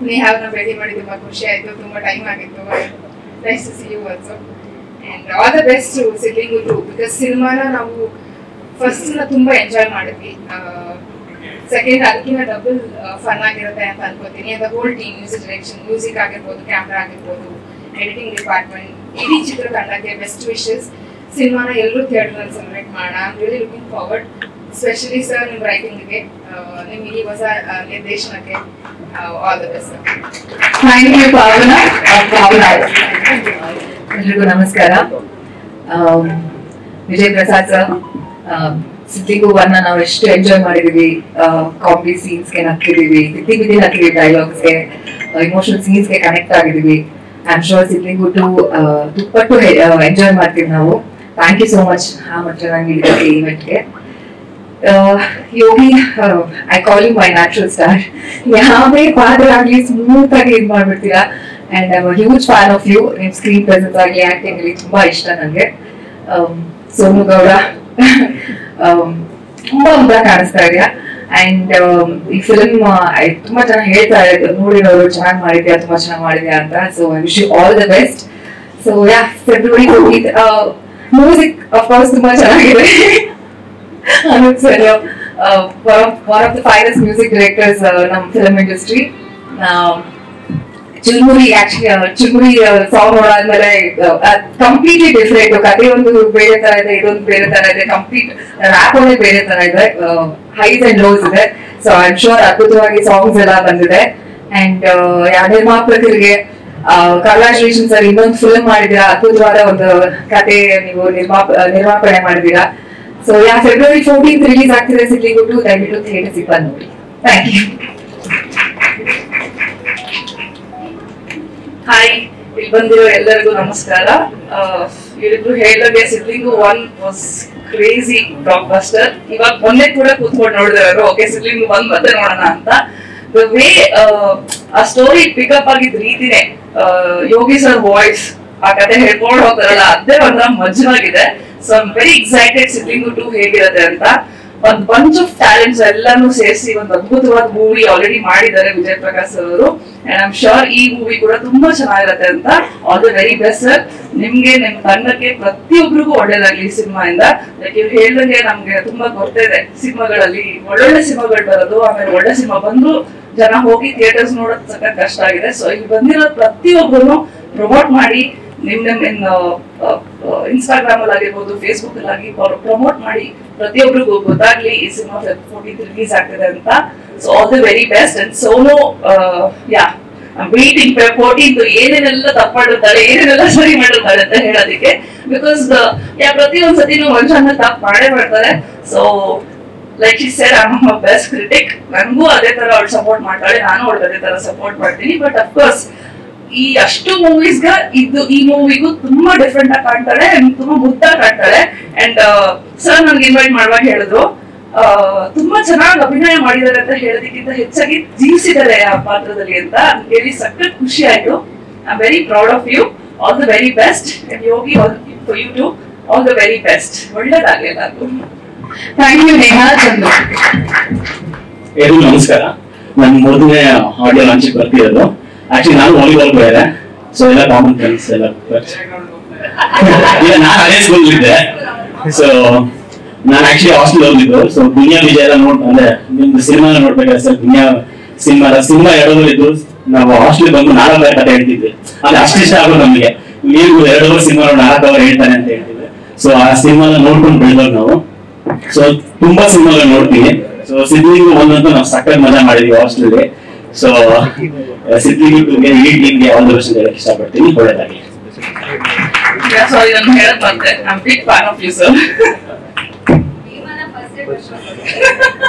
ನೇಹಾವ್ರನ್ನ ಭೇಟಿ ಮಾಡಿ ತುಂಬಾ ಖುಷಿ ಆಯ್ತು. ತುಂಬಾ ಟೈಮ್ ಆಗಿತ್ತು. Nice to see you also. And all the best to Siddlingu too. Because ಸಿನಿಮಾನ ನಾವು ಫಸ್ಟ್ ತುಂಬಾ ಎಂಜಾಯ್ ಮಾಡಿದ್ವಿ. ಸೆಕೆಂಡ್ ಅದಕ್ಕಿಂತ ಡಬಲ್ ಫನ್ ಆಗಿರುತ್ತೆ ಅಂತ ಅನ್ಕೋತೀನಿ. The whole team, music direction, music ಆಗಿರ್ಬೋದು, ಕ್ಯಾಮ್ರಾ ಆಗಿರ್ಬೋದು, ಎಡಿಟಿಂಗ್ ಡಿಪಾರ್ಟ್ಮೆಂಟ್, ಇಡೀ ಚಿತ್ರತಂಡಕ್ಕೆ ಬೆಸ್ಟ್ ವಿಶಸ್. ಸಿನಿಮಾನ ಎಲ್ಲರೂ ಥಿಯೇಟರ್ನಲ್ಲಿ ಸೆಲೆಬ್ರೇಟ್ ಮಾಡೋಣ. I am really looking forward. Specially sir ನಿಮ್ಮ ರೈಟಿಂಗ್ಗೆ, ನಿಮ್ಮ ಈ ಹೊಸ ನಿರ್ದೇಶನಕ್ಕೆ all the best. Thank you Bhavana. ಎಲ್ರಿಗೂ ನಮಸ್ಕಾರ. ವಿಜಯ್ ಪ್ರಸಾದ್ ಸರ್, ಸಿದ್ಲಿಂಗು ಒನ್ನ ನಾವು ಎಷ್ಟು ಎಂಜಾಯ್ ಮಾಡಿದೀವಿ. ಕಾಮಿಡಿ ಸೀನ್ಸ್ಗೆ ನಕ್ಕಿದೀವಿ, ಬಿದ್ದಿ ನಕ್ಕಿದೀವಿ, ಡೈಲಾಗ್ಸ್ಗೆ, ಇಮೋಷನಲ್ ಸೀನ್ಸ್ಗೆ ಕನೆಕ್ಟ್ ಆಗಿದೀವಿ. ಐ ಆಮ್ ಶೋರ್ ಸಿದ್ಲಿಂಗು ದುಪ್ಪಟ್ಟು ಎಂಜಾಯ್ ಮಾಡ್ತೀವಿ ನಾವು. ಥ್ಯಾಂಕ್ ಯು ಸೋ ಮಚ್ ಆ ಮಟ್ಟ ನಂಗೆ ಈವೆಂಟ್ಗೆ. Yogi, I call you my natural star. ಯಾವುದೇ ಪಾತ್ರ ಆಗ್ಲಿ ಸ್ಮೂತ್ ಆಗಿ ಇದು ಮಾಡ್ಬಿಡ್ತೀರಾ. And I am huge fan of you. ನಿಮ್ ಸ್ಕ್ರೀನ್ ಪ್ರೆಸೆನ್ಸ್ ಆಗ್ಲಿ ಆಕ್ಟಿಂಗ್ ಅಲ್ಲಿ ತುಂಬಾ ಇಷ್ಟ ನನಗೆ. ಸೋನು ಗೌಡ ತುಂಬಾ ಉದ್ದ ಕಾಣಿಸ್ತಾ ಇದೆಯಾ. ಅಂಡ್ ಈ ಫಿಲ್ಮ್ ತುಂಬಾ ಜನ ಹೇಳ್ತಾ ಇದ್ದಾರೆ ನೋಡಿರೋರು ಚೆನ್ನಾಗಿ ಮಾಡಿದ್ಯಾ, ತುಂಬಾ ಚೆನ್ನಾಗಿ ಮಾಡಿದ್ಯಾ ಅಂತ. So I wish you all the best. So yeah, February 14th music of course ತುಂಬಾ ಚೆನ್ನಾಗಿದೆ. Anoop sir, one of the finest music directors ನಮ್ಮ ಫಿಲ್ಮ್ ಇಂಡಸ್ಟ್ರಿ. ಚುಲ್ಮುರಿ ಚುಲ್ಮುರಿ ಸಾಂಗ್ ನೋಡಾದ್ಮೇಲೆ ಕಂಪ್ಲೀಟ್ಲಿ ಡಿಫ್ರೆಂಟ್. ಕಥೆ ಒಂದು ಬೇರೆ ತರ ಇದೆ, ಇದೊಂದು ಬೇರೆ ತರ ಇದೆ, ಕಂಪ್ಲೀಟ್ ರ್ಯಾಪ್ ಒಂದೇ ಬೇರೆ ತರ ಇದೆ, ಹೈಸ್ ಅಂಡ್ ಲೋಸ್ ಇದೆ. ಸೊ ಐ ಆಮ್ ಶೋರ್ ಅದ್ಭುತವಾಗಿ ಸಾಂಗ್ಸ್ ಎಲ್ಲ ಬಂದಿದೆ. ಅಂಡ್ ನಿರ್ಮಾಪಕರಿಗೆ ಕಂಗ್ರಾಚುಲೇಷನ್ ಸರ್, ಇನ್ನೊಂದು ಫಿಲ್ಮ್ ಮಾಡಿದೀರಾ, ಅದ್ಭುತವಾದ ಒಂದು ಕತೆ ನೀವು ನಿರ್ಮಾಪನೆ ಮಾಡಿದೀರಾ. So yeah, February 14th release ಆಗ್ತಿದೆ ಸಿದ್ಲಿಂಗು 2. ದಯವಿಟ್ಟು ಥಿಯೇಟರ್ ಸಿಗ್ ಬಂದು ನೋಡಿ. Thank you. ಹಾಯ್, ಇಲ್ಲಿ ಬಂದಿರೋ ಎಲ್ಲರಿಗೂ ನಮಸ್ಕಾರ. ಇವರಿಬ್ರು ಹೇಳಿದಾಗೆ Sidlingu 1 was crazy blockbuster. ಇವಾಗ ಮೊನ್ನೆ ಕೂಡ ಕೂತ್ಕೊಂಡು ನೋಡಿದ್ರು, ಓಕೆ ಸಿದ್ಲಿಂಗು 1 ಮತ್ತೆ ನೋಡೋಣ ಅಂತ. ದ ವೇ ಆ ಸ್ಟೋರಿ ಪಿಕಪ್ ಆಗಿದ್ ರೀತಿನೇ, ಯೋಗಿ ಸರ್ ವಾಯ್ಸ್, ಆ ಕತೆ ಹೇಳ್ಕೊಂಡು ಹೋಗ್ತಾರಲ್ಲ, ಅದೇ ಒಂಥರ ಮಜವಾಗಿದೆ. So I am very excited Sidlingu 2 ಹೇಗಿರುತ್ತೆ ಅಂತ. ಒಂದು ಬಂಚ್ ಆಫ್ ಟ್ಯಾಲೆಂಟ್ಸ್ ಎಲ್ಲಾನು ಸೇರಿಸಿ ಒಂದು ಅದ್ಭುತವಾದ ಮೂವಿ ಆಲ್ರೆಡಿ ಮಾಡಿದ್ದಾರೆ ವಿಜಯ್ ಪ್ರಕಾಶ್ ಅವರು. ಅಂಡ್ ಐ ಆಮ್ ಶೋರ್ ಈ ಮೂವಿ ಕೂಡ ತುಂಬಾ ಚೆನ್ನಾಗಿರುತ್ತೆ ಅಂತ. All the very best sir. ನಿಮ್ಗೆ, ನಿಮ್ ತಂಡಕ್ಕೆ, ಪ್ರತಿಯೊಬ್ಬರಿಗೂ ಒಳ್ಳೇದಾಗ್ಲಿ ಈ ಸಿನಿಮಾಯಿಂದ. ಲೈಕ್ ಇವ್ರು ಹೇಳ್ದಂಗೆ ನಮ್ಗೆ ತುಂಬಾ ಗೊತ್ತಿದೆ ಸಿನಿಮಾಗಳಲ್ಲಿ ಒಳ್ಳೊಳ್ಳೆ ಸಿನಿಮಾಗಳು ಬರೋದು, ಆಮೇಲೆ ಒಳ್ಳೆ ಸಿನಿಮಾ ಬಂದು ಜನ ಹೋಗಿ ಥಿಯೇಟರ್ಸ್ ನೋಡೋದ್ ಸಖತ್ ಕಷ್ಟ ಆಗಿದೆ. ಸೊ ಇಲ್ಲಿ ಬಂದಿರೋ ಪ್ರತಿಯೊಬ್ಬರು ಪ್ರಮೋಟ್ ಮಾಡಿ, ನಿಮ್ ಇನ್ಸ್ಟಾಗ್ರಾಮ್ ಅಲ್ಲಿ ಆಗಿರ್ಬೋದು, ಫೇಸ್ಬುಕ್ ಅಲ್ಲಿ ಪ್ರಮೋಟ್ ಮಾಡಿ ಪ್ರತಿಯೊಬ್ಬರಿಗೂ ಗೊತ್ತಾಗ್ಲಿ ಈ ಸಿನಿಮಾ 14th ರಿಲೀಸ್ ಆಗ್ತಿದೆ ಅಂತ. So all the very best. And Sonu, yeah, waiting 14th ಏನೇನೆಲ್ಲ ತಪ್ಪು ಮಾಡಿರ್ತಾಳೆ, ಏನೇನೆಲ್ಲ ಸರಿ ಮಾಡಿರ್ತಾಳೆ ಅಂತ ಹೇಳೋದಕ್ಕೆ. ಬಿಕಾಸ್ ಪ್ರತಿಯೊಂದ್ ಸತಿನೂ ಮನುಷ್ಯನ ತಪ್ಪು ಮಾಡೇ ಮಾಡ್ತಾರೆ. So like she said, I am best critic. ನನಗೂ ಅದೇ ತರ ಅವಳು ಸಪೋರ್ಟ್ ಮಾಡ್ತಾಳೆ, ನಾನು ಅವಳಿಗೆ ಅದೇ ತರ ಸಪೋರ್ಟ್ ಮಾಡ್ತೀನಿ. ಬಟ್ ಅಫ್ಕೋರ್ಸ್ ಈ ಅಷ್ಟು ಮೂವೀಸ್ಗ ಈ ಮೂವಿಗೂ ತುಂಬಾ ಡಿಫ್ರೆಂಟ್ ಆಗಿ ಕಾಣ್ತಾಳೆ, ತುಂಬಾ ಮುದ್ದಾಗಿ ಕಾಣ್ತಾಳೆ. ಅಂಡ್ ಸರ್ ನನ್ಗೆ ಇನ್ವೈಟ್ ಮಾಡುವಾಗ ಹೇಳಿದ್ರು, ತುಂಬಾ ಚೆನ್ನಾಗಿ ಅಭಿನಯ ಮಾಡಿದ್ದಾರೆ ಅಂತ ಹೇಳೋದಕ್ಕಿಂತ ಹೆಚ್ಚಾಗಿ ಜೀವಿಸಿದ್ದಾರೆ ಆ ಪಾತ್ರದಲ್ಲಿ ಅಂತ ಹೇಳಿ ಸಖತ್ ಖುಷಿ ಆಯ್ತು. I am very proud of you. All the very best. And Yogi, for you to all the very best. ಒಳ್ಳೇದಾಗ್ಲಿ ಎಲ್ಲರಿಗೂ. Thank you Neha. ಚಂದ್ರ, ಎಲ್ರಿಗೂ ನಮಸ್ಕಾರ. ನಾನು ಮೊದಲನೇ ಆಡಿಯೋ ಲಾಂಚಿಗೆ ಬರ್ತಿರೋದು. ಆಕ್ಚುಲಿ ನಾನು ವಾಲಿಬಾಲ್ ಪ್ಲೇಯರ್, ಸೊ ಎಲ್ಲ ಕಾಮನ್ ಫ್ರೆಂಡ್ಸ್ ಎಲ್ಲ. ಈಗ ನಾನು ಅದೇ ಸ್ಕೂಲ್ ಇದ್ದೆ. ಸೊ ನಾನು ಆಕ್ಚುಲಿ ಹಾಸ್ಟೆಲ್ ಹೋಗಿದ್ದು. ಸೊ ದುನಿಯಾ ವಿಜಯ ಎಲ್ಲ ಅಂದ್ರೆ ನಿಮ್ದು ಸಿನಿಮಾ ನೋಡ್ಬೇಕಾದ್ರೆ ಸರ್, ದುನಿಯಾ ಸಿನಿಮಾ ಹೇಳೋದಿದ್ದು ನಾವು ಹಾಸ್ಟೆಲ್ ಬಂದು 4 ಅವರ್ ಕಥೆ ಹೇಳ್ತಿದ್ವಿ. ಅದು ಅಷ್ಟಿಷ್ಟ ಆಗೋದು ನಮಗೆ. ನೀವು 2 ಅವರ್ ಸಿನಿಮಾ 4 ಅವರ್ ಹೇಳ್ತಾನೆ ಅಂತ ಹೇಳ್ತಿದ್ವಿ. ಸೊ ಆ ಸಿನಿಮಾನ ನೋಡ್ಕೊಂಡು ಬೆಳೆದವ್ರು ನಾವು. ಸೊ ತುಂಬಾ ಸಿನಿಮಾಗಳು ನೋಡ್ತೀವಿ. ಸೊ ಸಿದ್ಲಿಂಗು 1 ಅಂತೂ ನಾವು ಸಕ್ಕತ್ ಮಜಾ ಮಾಡಿದ್ವಿ ಹಾಸ್ಟೆಲ್. ಸೊ ಸಿದ್ಲಿಂಗು ಈ ಟೀಮ್ಗೆ ಆಲ್ ದಿ ಬೆಸ್ಟ್ ಹೇಳಕ್ ಇಷ್ಟಪಡ್ತೀನಿ. ಒಳ್ಳೆದಾಗಿ. ಇದನ್ನು ಹೇಳಕ್ ಬಂದೆ, I am big fan of you sir.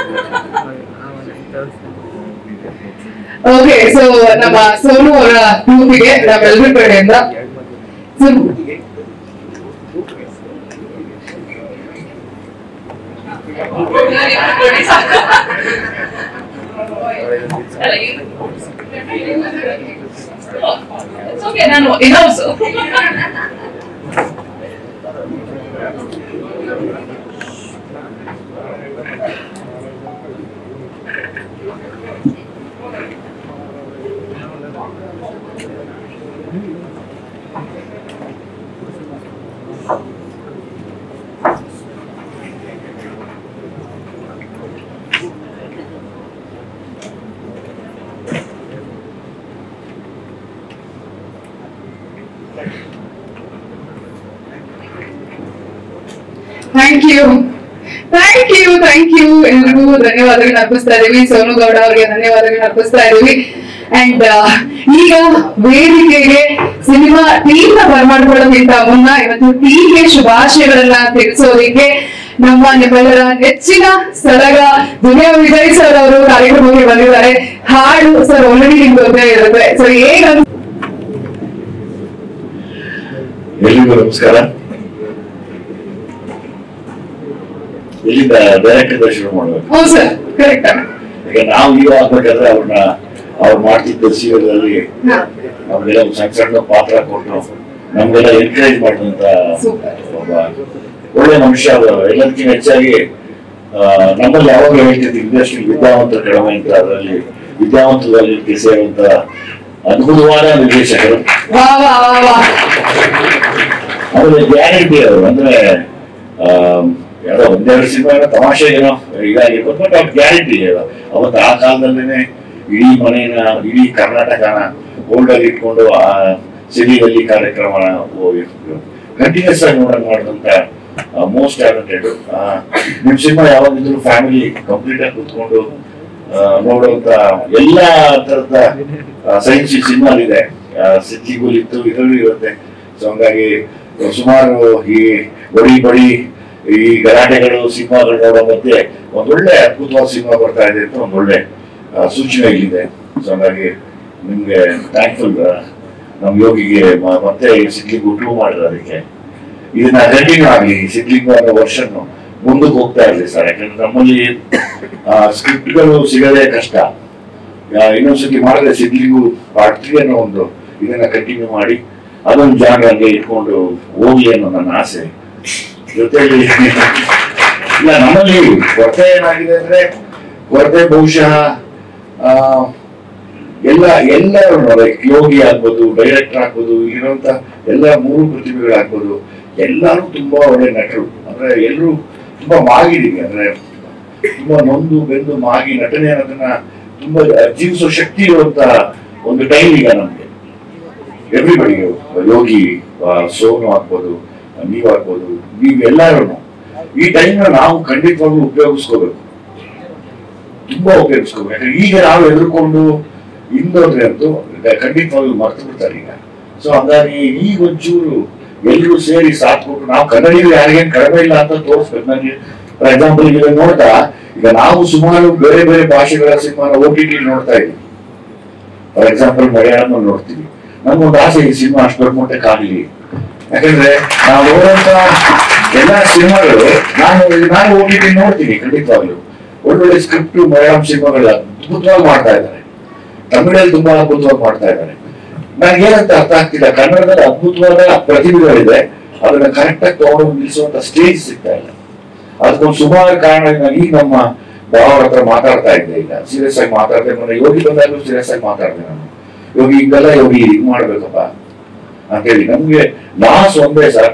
Okay, so ನಮ್ಮ ಸೋನು ಅವರ ಗ್ರೂಪಿಗೆ ನಾವೆಲ್ಲರ ಕಡೆಯಿಂದ ನಾನು ಇನ್ನೊಂದು ಥ್ಯಾಂಕ್ ಯು ಎಲ್ರಿಗೂ ಧನ್ಯವಾದಗಳನ್ನ ಅರ್ಪಿಸ್ತಾ ಇದೀವಿ. ಸೋನು ಗೌಡ ಅವರಿಗೆ ಧನ್ಯವಾದಗಳನ್ನ ಅರ್ಪಿಸ್ತಾ ಇದೀವಿ. ಅಂಡ್ ಈಗ ವೇದಿಕೆಗೆ ಸಿನಿಮಾ ಟೀಮ್ ನ ಬರಮಾಡ್ಕೊಳ್ಳೋದಕ್ಕಿಂತ ಮುನ್ನ ಇವತ್ತು ಟೀಮ್ಗೆ ಶುಭಾಶಯಗಳನ್ನ ತಿಳಿಸೋದಿಕ್ಕೆ ನಿಮ್ಮೆಲ್ಲರ ನೆಚ್ಚಿನ ಸಡಗ ದುನಿಯಾ ವಿಜಯ್ ಸರ್ ಅವರು ಕಾರ್ಯಕ್ರಮಕ್ಕೆ ಬಂದಿದ್ದಾರೆ. ಹಾಡು ಸರ್ ಆಲ್ರೆಡಿ ನಿಮ್ಗೆ ಗೊತ್ತೇ ಇರುತ್ತೆ. ಸೊ ಎಲ್ಲಿಗೂ ನಮಸ್ಕಾರ. ಇಲ್ಲಿಂದ ಡೈರೆಕ್ಟ್ ಶುರು ಮಾಡ್ಬೇಕು. ಹೌದು ಸರ್, ಕರೆಕ್ಟ್. ಈಗ ನಾವು ಈಗ ಆಗ್ಬೇಕಾದ್ರೆ ಅವ್ರು ಮಾಡ್ತಿದ್ದ ಸೀರಿಯಲ್ಗಳಲ್ಲಿ ನಮ್ಗೆಲ್ಲ ಸಣ್ಣ ಸಣ್ಣ ಪಾತ್ರ ಕೊಟ್ಟು ನಮ್ಗೆಲ್ಲ ಎನ್ಕರೇಜ್ ಮಾಡಿದಂತ ಒಬ್ಬ ಒಳ್ಳೆ ಮನುಷ್ಯ. ಎಲ್ಲದಕ್ಕಿಂತ ಹೆಚ್ಚಾಗಿ ನಮ್ಮಲ್ಲಿ ಯಾವಾಗಲೂ ಹೇಳ್ತಿದ್ವಿ ಇಂಡಸ್ಟ್ರಿ ವಿದ್ಯಾವಂತರ ಕಡಿಮೆ ಅಂತ, ಅದರಲ್ಲಿ ವಿದ್ಯಾವಂತರಲ್ಲಿ ಸೇರುವಂತ ಅದ್ಭುತವಾದ ನಿರ್ದೇಶಕರು. ಆಮೇಲೆ ಗ್ಯಾರಂಟಿ ಅವರು ಅಂದ್ರೆ ಯಾರೋ ಒಂದೆರಡು ಸಿನಿಮಾ ತಮಾಷೆ ಏನೋ ಇದಾಗಿರ್ಬೋದು, ಬಟ್ ಅವ್ರ ಗ್ಯಾರಂಟಿ ಅವತ್ತು ಆ ಕಾಲದಲ್ಲೇನೆ ಇಡೀ ಮನೆಯನ್ನ ಇಡೀ ಕರ್ನಾಟಕನ ಹೋಲ್ಡಲ್ಲಿ ಇಟ್ಕೊಂಡು ಆ ಸಿನಿಯಲ್ಲಿ ಕಾರ್ಯಕ್ರಮನ ಕಂಟಿನ್ಯೂಸ್ ಆಗಿ ನೋಡಕ್ ಮಾಡಿದಂತ ಮೋಸ್ಟ್ ಟ್ಯಾಲೆಂಟೆಡ್. ನಿಮ್ ಸಿನಿಮಾ ಯಾವಾಗಿದ್ರು ಫ್ಯಾಮಿಲಿ ಕಂಪ್ಲೀಟ್ ಆಗಿ ಕೂತ್ಕೊಂಡು ನೋಡುವಂತ ಎಲ್ಲಾ ತರದ ಸೈನ್ಸ್ ಸಿನಿಮಾ ಇದೆ. ಸಿದ್ಲಿಗೂಲ್ ಇತ್ತು, ಇದರಲ್ಲೂ ಇರುತ್ತೆ. ಸೊ ಹಂಗಾಗಿ ಸುಮಾರು ಈ ಬಡಿ ಬಡಿ ಈ ಗಲಾಟೆಗಳು ಸಿನಿಮಾಗಳು ನೋಡೋ ಮಧ್ಯೆ ಒಂದೊಳ್ಳೆ ಅದ್ಭುತವಾದ ಸಿನಿಮಾ ಬರ್ತಾ ಇದೆ ಅಂತ ಒಂದೊಳ್ಳೆ ಸೂಚನೆ ಇಲ್ಲಿದೆ. ಸೊ ಹಾಗಾಗಿ ನಿಮ್ಗೆ ಥ್ಯಾಂಕ್ಫುಲ್. ನಮ್ ಯೋಗಿಗೆ ಮತ್ತೆ ಸಿದ್ಲಿಂಗು ಟೂ ಮಾಡಿದ್ರೆ ಅದಕ್ಕೆ ಇದನ್ನ ಕಂಟಿನ್ಯೂ ಆಗ್ಲಿ, ಸಿದ್ಲಿಂಗು ಅನ್ನೋ ವರ್ಷನ್ ಮುಂದಕ್ಕೆ ಹೋಗ್ತಾ ಇರ್ಲಿ ಸರ್. ಯಾಕಂದ್ರೆ ನಮ್ಮಲ್ಲಿ ಸ್ಕ್ರಿಪ್ಟ್ಗಳು ಸಿಗದೇ ಕಷ್ಟ. ಇನ್ನೊಂದ್ಸತಿ ಮಾಡಿದ್ರೆ ಸಿದ್ಲಿಂಗು ಪಾರ್ಟ್ 3 ಅನ್ನೋ ಒಂದು ಇದನ್ನ ಕಂಟಿನ್ಯೂ ಮಾಡಿ ಅದೊಂದು ಜಾನ್ಗೆ ಇಟ್ಕೊಂಡು ಹೋಗ್ಲಿ ಅನ್ನೋ ನನ್ನ ಆಸೆ. ಜೊತೆಲಿ ಇಲ್ಲ, ನಮ್ಮಲ್ಲಿ ಕೊರತೆ ಏನಾಗಿದೆ ಅಂದ್ರೆ ಕೊರತೆ ಬಹುಶಃ ಎಲ್ಲರೂ ಯೋಗಿ ಆಗ್ಬೋದು, ಡೈರೆಕ್ಟರ್ ಆಗ್ಬೋದು, ಇರುವಂತ ಎಲ್ಲ 3 ಪ್ರತಿಭೆಗಳಾಗ್ಬೋದು, ಎಲ್ಲರೂ ತುಂಬಾ ಒಳ್ಳೆ ನಟರು. ಅಂದ್ರೆ ಎಲ್ಲರೂ ತುಂಬಾ ಮಾಗಿದೀವಿ, ಅಂದ್ರೆ ತುಂಬಾ ನೊಂದು ಬೆಂದು ಮಾಗಿ ನಟನೆ ಅನ್ನೋದನ್ನ ತುಂಬಾ ಜೀವಿಸೋ ಶಕ್ತಿ ಇರುವಂತ ಒಂದು ಟೈಮ್ ಈಗ ನಮ್ಗೆ. ಎವ್ರಿಬಡಿ, ಯೋಗಿ, ಸೋನು ಆಗ್ಬೋದು, ನೀವಾಗ್ಬೋದು, ನೀವೆಲ್ಲರೂ ಈ ಟೈಮ್ ನಾವು ಖಂಡಿತವಾಗ್ಲೂ ಉಪಯೋಗಿಸ್ಕೋಬೇಕು, ತುಂಬಾ ಉಪಯೋಗಿಸ್ಕೋಬೇಕು. ಯಾಕಂದ್ರೆ ಈಗ ನಾವು ಎದುರ್ಕೊಂಡು ಹಿಂದೋದ್ರೆ ಅಂತೂ ಖಂಡಿತವಾಗ್ಲೂ ಮರ್ತು ಬಿಡ್ತಾರೆ ಈಗ. ಸೊ ಹಂಗಾಗಿ ಈಗ ಒಂಚೂರು ಎಲ್ಲರೂ ಸೇರಿ ಸಾಥ್ ಕೊಟ್ಟು ನಾವು ಕನ್ನಡಿಗರು ಯಾರಿಗೇನು ಕಡಿಮೆ ಇಲ್ಲ ಅಂತ ತೋರಿಸ್ಬೇಕು. ನನಗೆ ಫಾರ್ ಎಕ್ಸಾಂಪಲ್ ಈಗ ನೋಡ್ತಾ ಈಗ ನಾವು ಸುಮಾರು ಬೇರೆ ಬೇರೆ ಭಾಷೆಗಳ ಸಿನಿಮಾನ OTT ನೋಡ್ತಾ ಇದ್ದೀವಿ. ಫಾರ್ ಎಕ್ಸಾಂಪಲ್ ಮಲಯಾಳಂ ನೋಡ್ತೀವಿ. ನಮ್ಗೊಂದು ಆಸೆ ಈ ಸಿನಿಮಾ ಅಷ್ಟು ದೊಡ್ಡ ಮಟ್ಟಕ್ಕೆ ಆಗಲಿ. ಯಾಕಂದ್ರೆ ನಾವು ನೋಡುವಂತ ಎಲ್ಲಾ ಸಿನಿಮಾಗಳು ನಾನು OTT ನೋಡ್ತೀನಿ ಖಂಡಿತವಾಗ್ಲು. ಒಳ್ಳೊಳ್ಳೆ ಸ್ಕ್ರಿಪ್ಟ್ ಮಲಯಾಳಂ ಸಿನಿಮಾಗಳು ಅದ್ಭುತವಾಗಿ ಮಾಡ್ತಾ ಇದ್ದಾರೆ, ತಮಿಳಲ್ಲಿ ತುಂಬಾ ಅದ್ಭುತವಾಗಿ ಮಾಡ್ತಾ ಇದ್ದಾರೆ. ನನಗೇನಂತ ಅರ್ಥ ಆಗ್ತಿಲ್ಲ, ಕನ್ನಡದಲ್ಲಿ ಅದ್ಭುತವಾದ ಪ್ರತಿಭೆಗಳಿದೆ, ಅದನ್ನ ಕರೆಕ್ಟ್ ಆಗಿ ತಗೊಂಡು ನಿಲ್ಲಿಸುವಂತ ಸ್ಟೇಜ್ ಸಿಗ್ತಾ ಇಲ್ಲ. ಅದಕ್ಕೊಂದು ಸುಮಾರು ಕಾರಣ. ಈಗ ನಮ್ಮ ಬಾವರ ಹತ್ರ ಮಾತಾಡ್ತಾ ಇದ್ದೆ, ಈಗ ಸೀರಿಯಸ್ ಆಗಿ ಮಾತಾಡ್ದೆ. ಮೊನ್ನೆ ಯೋಗಿ ಬಂದಾಗಲೂ ಸೀರಿಯಸ್ ಆಗಿ ಮಾತಾಡ್ದೆ ನಾನು. ಯೋಗಿ ಹಿಂಗೆಲ್ಲ ಯೋಗಿ ಹಿಂಗ್ ಮಾಡ್ಬೇಕಪ್ಪ ಅಂತೇಳಿ. ನಮ್ಗೆ ಲಾಸ್ ಒಂದೇ ಸರ್,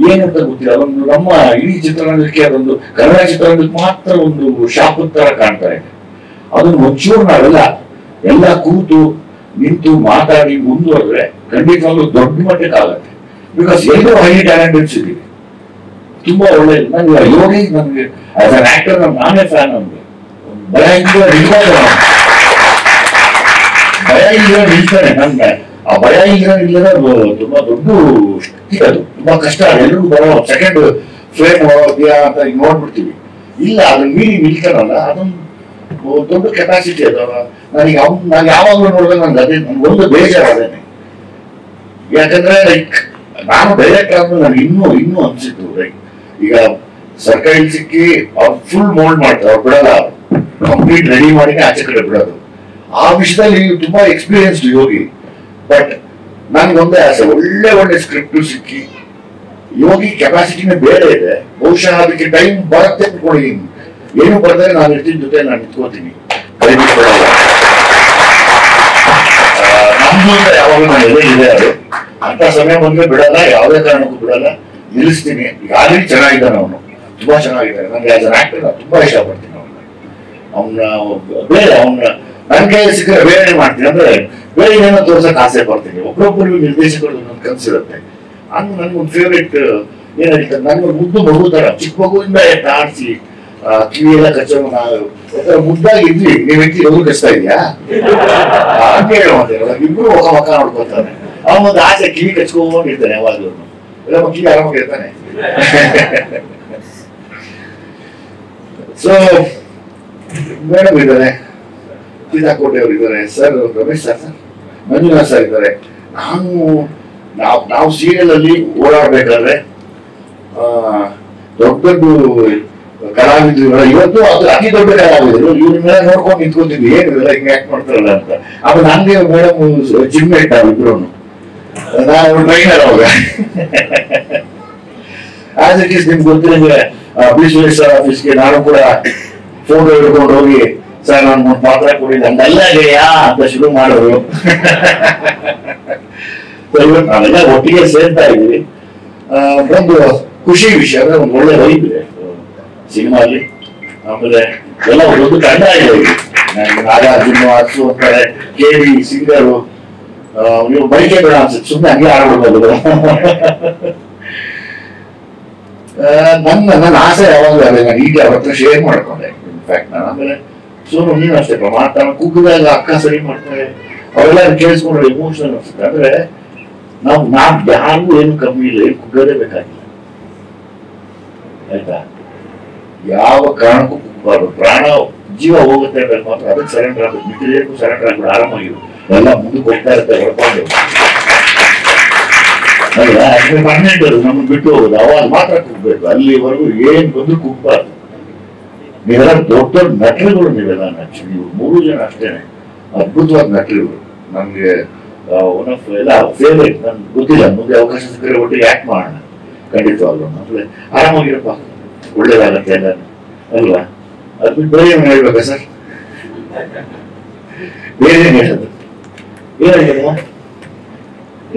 ಏನಂತ ಗೊತ್ತಿಲ್ಲ. ಅದೊಂದು ನಮ್ಮ ಇಡೀ ಚಿತ್ರರಂಗಕ್ಕೆ, ಅದೊಂದು ಕನ್ನಡ ಚಿತ್ರರಂಗಕ್ಕೆ ಮಾತ್ರ ಒಂದು ಶಾಪದ ತರ ಕಾಣ್ತಾ ಇದೆ. ಅದನ್ನ ಒಂಚೂರು ನಾವೆಲ್ಲ ಎಲ್ಲ ಕೂತು ನಿಂತು ಮಾತಾಡಿ ಮುಂದುವರೆದ್ರೆ ಖಂಡಿತವಾಗ್ಲೂ ದೊಡ್ಡ ಮಟ್ಟಕ್ಕೆ ಆಗತ್ತೆ. ಬಿಕಾಸ್ ಎಲ್ಲರೂ ಹೈ ಟ್ಯಾಲೆಂಟೆಡ್ಸ್ ಇದ್ದೀವಿ, ತುಂಬಾ ಒಳ್ಳೆ. ನಂಗೆ ಯೋಗಿ ನನ್ಗೆ ಆಸ್ ಅನ್ ಆಕ್ಟರ್ ನಾನೇ ಫ್ಯಾನ್. ನಮ್ಗೆ ಭಯ ಇಲ್ಲದೆ ನಿಲ್ತಾನೆ. ನನ್ಗೆ ಆ ಭಯ ಇಲ್ಲದ ತುಂಬಾ ದೊಡ್ಡ ಶಕ್ತಿ, ಅದು ತುಂಬಾ ಕಷ್ಟ. ಎಲ್ರಿಗೂ ಬರೋ ಸೆಕೆಂಡ್ ಫ್ರೇಮ್ ಅಂತ ಈಗ ನೋಡ್ಬಿಡ್ತೀವಿ. ಇಲ್ಲ, ಅದನ್ನ ಮೀರಿ ನಿಲ್ತಾನಲ್ಲ, ಅದೊಂದು ದೊಡ್ಡ ಕೆಪಾಸಿಟಿ ಅದು. ನಾನು ಯಾವಾಗ್ಲೂ ನೋಡಿದ್ರೆ ನನ್ಗೆ ಒಂದು ಬೇಜಾರು ಅದೇನೆ. ಯಾಕಂದ್ರೆ ಲೈಕ್ ನಾನು ಡೈರೆಕ್ಟ್ ಆದ್ಮೇಲೆ ನನಗೆ ಇನ್ನೂ ಅನ್ಸಿತ್ತು, ಲೈಕ್ ಈಗ ಸರ್ಕಾರಿ ಸಿಕ್ಕಿ ಅವ್ರು ಫುಲ್ ಮೋಲ್ಡ್ ಮಾಡ್ತಾರೆ, ಅವ್ರು ಬಿಡಲ್ಲ, ಕಂಪ್ಲೀಟ್ ರೆಡಿ ಮಾಡಿನೇ ಆಚೆ ಕಡೆ ಬಿಡೋದು. ಆ ವಿಷಯದಲ್ಲಿ ತುಂಬಾ ಎಕ್ಸ್ಪೀರಿಯನ್ಸ್ಡ್ ಯೋಗಿ. ಬಟ್ ನನ್ಗೊಂದೇ ಆಸೆ, ಒಳ್ಳೆ ಸ್ಕ್ರಿಪ್ಟ್ ಸಿಕ್ಕಿ. ಯೋಗಿ ಕೆಪಾಸಿಟಿನೇ ಬೇರೆ ಇದೆ, ಬಹುಶಃ ಅದಕ್ಕೆ ಟೈಮ್ ಬರುತ್ತೆ ಅನ್ಕೊಳ್ಳಿ. ಏನು ಬರ್ತಾರೆ ನಾನು ಇರ್ತೀನಿ, ಜೊತೆ ನಾನು ನಿಂತ್ಕೋತೀನಿ, ಕೈ ಬಿಟ್ಕೊಡಲ್ಲ. ನಮ್ದು ಅಂತ ಯಾವಾಗಲೂ ನಾನು ಎದೆ ಇದೆ. ಅದು ಅಂತ ಸಮಯ ಬಂದ್ರೆ ಬಿಡಲ್ಲ, ಯಾವುದೇ ಕಾರಣಕ್ಕೂ ಬಿಡಲ್ಲ, ನಿಲ್ಲಿಸ್ತೀನಿ. ಈಗ ಆಲ್ರೆಡಿ ಚೆನ್ನಾಗಿದ್ದಾನೆ ಅವನು, ತುಂಬಾ ಚೆನ್ನಾಗಿದ್ದಾನೆ. ನನಗೆ ಆಸ್ ಅನ್ ಆಕ್ಟರ್ ನಾನು ತುಂಬಾ ಇಷ್ಟಪಡ್ತೀನಿ ಅವನ್ನ. ಬೇರೆ ನನ್ ಕೈ ಸಿಕ್ಕರೆ ಬೇರೆ ಮಾಡ್ತೀನಿ, ಅಂದ್ರೆ ಬೇರೆ ಏನೋ ತೋರ್ಸಕ್ ಆಸೆ ಪಡ್ತೀನಿ. ಒಬ್ಬೊಬ್ಬರಿಗೂ ನಿರ್ದೇಶಕರು ನನ್ನ ಕನ್ಸಿರುತ್ತೆ. ಹಂಗ ನನ್ಗೊಂದು ಫೇವ್ರೇಟ್ ಏನ್ ಹೇಳ್ತಾರೆ, ನನ್ಗೊಂದು ಮುದ್ದು ಮಗು ತರ ಚಿಕ್ಕ ಮಗುವಿಂದ ಆಡಿಸಿ ಕಿವಿ ಎಲ್ಲ ಕಚ್ಚೋದು. ನಾವು ಮುದ್ದಾಗಿ ಇದ್ವಿ, ನೀವ್ ವ್ಯಕ್ತಿ ಮಗು ಕಚ್ತಾ ಇದೆಯಾ ಅಂತ ಹೇಳುವಂತೆ. ಇಬ್ರು ಮಕ್ಕ ನೋಡ್ಕೊತಾರೆ. ಅವನೊಂದು ಆಸೆ ಕಿವಿ ಕಚ್ಕೊಂಡಿರ್ತಾನೆ ಯಾವಾಗ್ಲೂ. ಎಲ್ಲ ಕಿವಿ ಆರಾಮಾಗಿರ್ತಾನೆ. ಸೊ ಮೇಡಮ್ ಇದ್ದಾರೆ, ಸೀತಾಕೋಟೆ ಅವರು ಇದ್ದಾರೆ, sir Ramesh sir, Manjunath sir ಇದ್ದಾರೆ. ನಾನು ನಾವು ಸೀರಿಯಲ್ ಅಲ್ಲಿ ಓಡಾಡ್ಬೇಕಾದ್ರೆ ದೊಡ್ಡ ಕಲಾವಿದರು ಇವತ್ತು ಅದು ಅತಿ ದೊಡ್ಡ ಕಲಾವಿದರು ಇವ್ರನ್ನೆಲ್ಲ ನೋಡ್ಕೊಂಡು ನಿಂತ್ಕೊಂತಿದ್ವಿ ಏನು ಇವೆಲ್ಲ ಹಿಂಗೆ ಆಕ್ಟ್ ಮಾಡ್ತಾರಲ್ಲ ಅಂತ. ಆಮೇಲೆ ನಂಗೆ ಮೇಡಮ್ ಜಿಮ್ಮೇಟ್ ನಾವಿಬ್ರು, ನಾನು ಟ್ರೈನರ್ ಅವಾಗ. ಆಸ್ ಇಟ್ ಈಸ್ ನಿಮ್ಗೆ ಗೊತ್ತಿರಂಗೆ ಬಿಸ್ನೆಸ್ ಆಫೀಸ್ಗೆ ನಾನು ಕೂಡ ಫೋಟೋ ಹಿಡ್ಕೊಂಡು ಹೋಗಿ ಸರ್ ನಾನು ಒಂದು ಪಾತ್ರ ಕೊಡಿಲ್ಲ ಹಂಗಲ್ಲ ಯಾ ಅಂತ ಶುರು ಮಾಡೋರು. ನಾವೆಲ್ಲ ಒಟ್ಟಿಗೆ ಸೇರ್ತಾ ಇದ್ವಿ. ಒಂದು ಖುಷಿ ವಿಷಯ ಅಂದ್ರೆ ಒಂದು ಒಳ್ಳೆ ವೈಬ್ ಇದೆ ಸಿನಿಮಾಲಿ. ಆಮೇಲೆ ಎಲ್ಲ ಒಂದು ತಂಡ ಇದೆ. ನಾಗಾರ್ಜುನ ಅರ್ಸು ಅಂತಾರೆ, KV ಸಿಂಗರು, ನೀವು ಬೈಕೆ ಬೇಡ ಅನ್ಸುತ್ತೆ, ಸುಮ್ಮನೆ ಹಂಗೆ ಆಡ್ಬಿಡ್ಬೋದು. ನನ್ನ ಆಸೆ ಯಾವಾಗಲೂ ಅದೇ, ನಾನು ಈಗ ಅವ್ರ ಹತ್ರ ಶೇರ್ ಮಾಡ್ಕೊಂಡೆ. ಇನ್ಫ್ಯಾಕ್ಟ್ ನಾನು ಆಮೇಲೆ ಸೋನು ನೀನು ಅಷ್ಟೇ ಮಾತಾಡ ಕುಗ್ಗಿದಾಗ ಅಕ್ಕ ಸರಿ ಮಾಡ್ತಾರೆ, ಅವೆಲ್ಲ ಕೇಳಿಸ್ಕೊಂಡ್ರೆ ಎಮೋಷನಲ್ ಅನ್ಸುತ್ತೆ. ಅಂದ್ರೆ ನಾವು ಯಾರಿಗೂ ಏನು ಕಮ್ಮಿ ಇಲ್ಲ, ಏನು ಕುಗ್ಗದೇ ಬೇಕಾಗಿಲ್ಲ ಆಯ್ತಾ. ಯಾವ ಕಾರಣಕ್ಕೂ ಕುಗ್ಬಾರ್ದು. ಪ್ರಾಣ ಜೀವ ಹೋಗುತ್ತೆ ಅಂದ್ರೆ ಮಾತ್ರ ಅದಕ್ಕೆ ಸರೆಂಡರ್ ಆಗ್ಬೇಕು, ಮಿಕ್ಕಿದೇನು ಸರೆಂಡರ್ ಆಗ್ಬಿಟ್ಟು ಆರಾಮಾಗಿರು, ಎಲ್ಲ ಮುಂದಕ್ಕೆ ಹೋಗ್ತಾ ಇರುತ್ತೆ ಹೊಡ್ಕೊಂಡು. ಪರ್ಮನೆಂಟ್ ಅದು ನಮ್ಮನ್ನು ಬಿಟ್ಟು ಹೋಗೋದು, ಅವಾಗ ಮಾತ್ರ ಕುಗ್ಬೇಕು. ಅಲ್ಲಿವರೆಗೂ ಏನ್ ಬಂದು ಕುಗ್ಬಾರ್ದು. ನೀವೆಲ್ಲ ದೊಡ್ಡ ದೊಡ್ಡ ನಟರುಗಳು, ನೀವೆಲ್ಲ ನೀವು 3 ಜನ ಅಷ್ಟೇನೆ ಅದ್ಭುತವಾದ ನಟರುಗಳು. ನಮ್ಗೆ ಒನ್ ಆಫ್ ಎಲ್ಲ ಫೇವ್ರೇಟ್. ನನ್ಗೆ ಗೊತ್ತಿಲ್ಲ, ಮುಂದೆ ಅವಕಾಶ ಸಿಕ್ಕರೆ ಒಟ್ಟಿಗೆ ಆಕ್ಟ್ ಮಾಡೋಣ ಖಂಡಿತವಾಗ್ಲೂ. ಆಮೇಲೆ ಆರಾಮಾಗಿರಪ್ಪ, ಒಳ್ಳೇದಾಗತ್ತೆ ಎಲ್ಲ ಅಲ್ವಾ. ಅದು ಬಿಟ್ಟು ಬೇರೆ ಏನು ಹೇಳ್ಬೇಕಾ ಸರ್? ಬೇರೆ ಏನು ಹೇಳೋದು? ಏನಾಗಿದೆ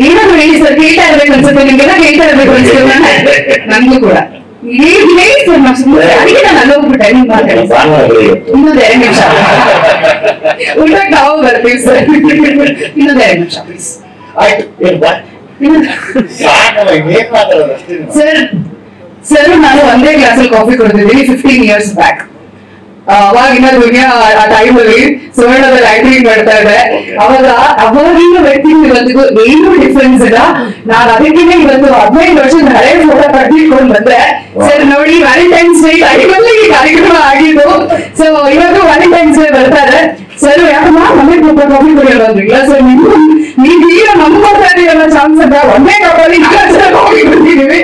ಏನಾದ್ರು ಹೇಳಿ ಸರ್, ಹೇಳ್ತಾ ಇರ್ಬೇಕು ಅನ್ಸುತ್ತೆ ನಿಮ್ಗೆಲ್ಲ, ಹೇಳ್ತಾ ಇರ್ಬೇಕು ಅನ್ಸುತ್ತೆ ನನ್ಗೂ ಕೂಡ. ಹೇಳಿ ಸರ್, ಅದಕ್ಕೆ ನಾನು ಅಲ್ಲೋಗ್ಬಿಟ್ಟೆ ನಿಮ್ ಮಾತಾಡಿ. ಇನ್ನೊಂದು 2 ನಿಮಿಷ ಉಲ್ಟಾಗಿ ನಾವು ಬರ್ತೀವಿ ಸರ್. ಇನ್ನೊಂದು 2 ನಿಮಿಷ ಪ್ಲೀಸ್. ಸರ್ ನಾನು ಒಂದೇ ಗ್ಲಾಸಲ್ಲಿ ಕಾಫಿ ಕೊಡ್ತಿದ್ದೀನಿ 15 years ಬ್ಯಾಕ್. ಅವಾಗಿನ ದುನಿಯಾ ಆ ಟೈಮಲ್ಲಿ ಸುವರ್ಣದಲ್ಲಿ ಆಕ್ಟಿಂಗ್ ಮಾಡ್ತಾ ಇದೆ. ಅವಾಗಿನ ವ್ಯಕ್ತಿ ಇವತ್ತಿಗೂ ಏನೂ ಡಿಫ್ರೆನ್ಸ್ ಇಲ್ಲ. ನಾನು ಅದಕ್ಕಿಂತ ಇವತ್ತು 15 ವರ್ಷದ ಹಳೆ ಫೋಟೋ ಕಟ್ಟಿಟ್ಕೊಂಡು ಬಂದೆ. ಸರ್ ನೋಡಿ, ವ್ಯಾಲೆಂಟೈನ್ಸ್ ಡೇ ಟೈಮಲ್ಲಿ ಈ ಕಾರ್ಯಕ್ರಮ ಆಗಿದ್ದು. ಸೊ ಇವತ್ತು ವ್ಯಾಲೆಂಟೈನ್ಸ್ ಡೇ ಬರ್ತಾರೆ. ಸರ್ ಯಾಕಮ್ಮ ಮನೆಗೆ ಕೊಟ್ಟು ಕಾಫಿ ಕುಡಿಯೋದು? ಇಲ್ಲ ಸರ್, ನೀವೀಗ ನಮ್ಮ ಕೊಡ್ತಾರಿಯಲ್ಲ ಚಾನ್ಸ್ ಅಂತ ಒಂದೇ ಕಪ್ಪಲ್ಲಿ 4 ಜನ ಕಾಫಿ ಕುಡಿದಿದ್ದೀವಿ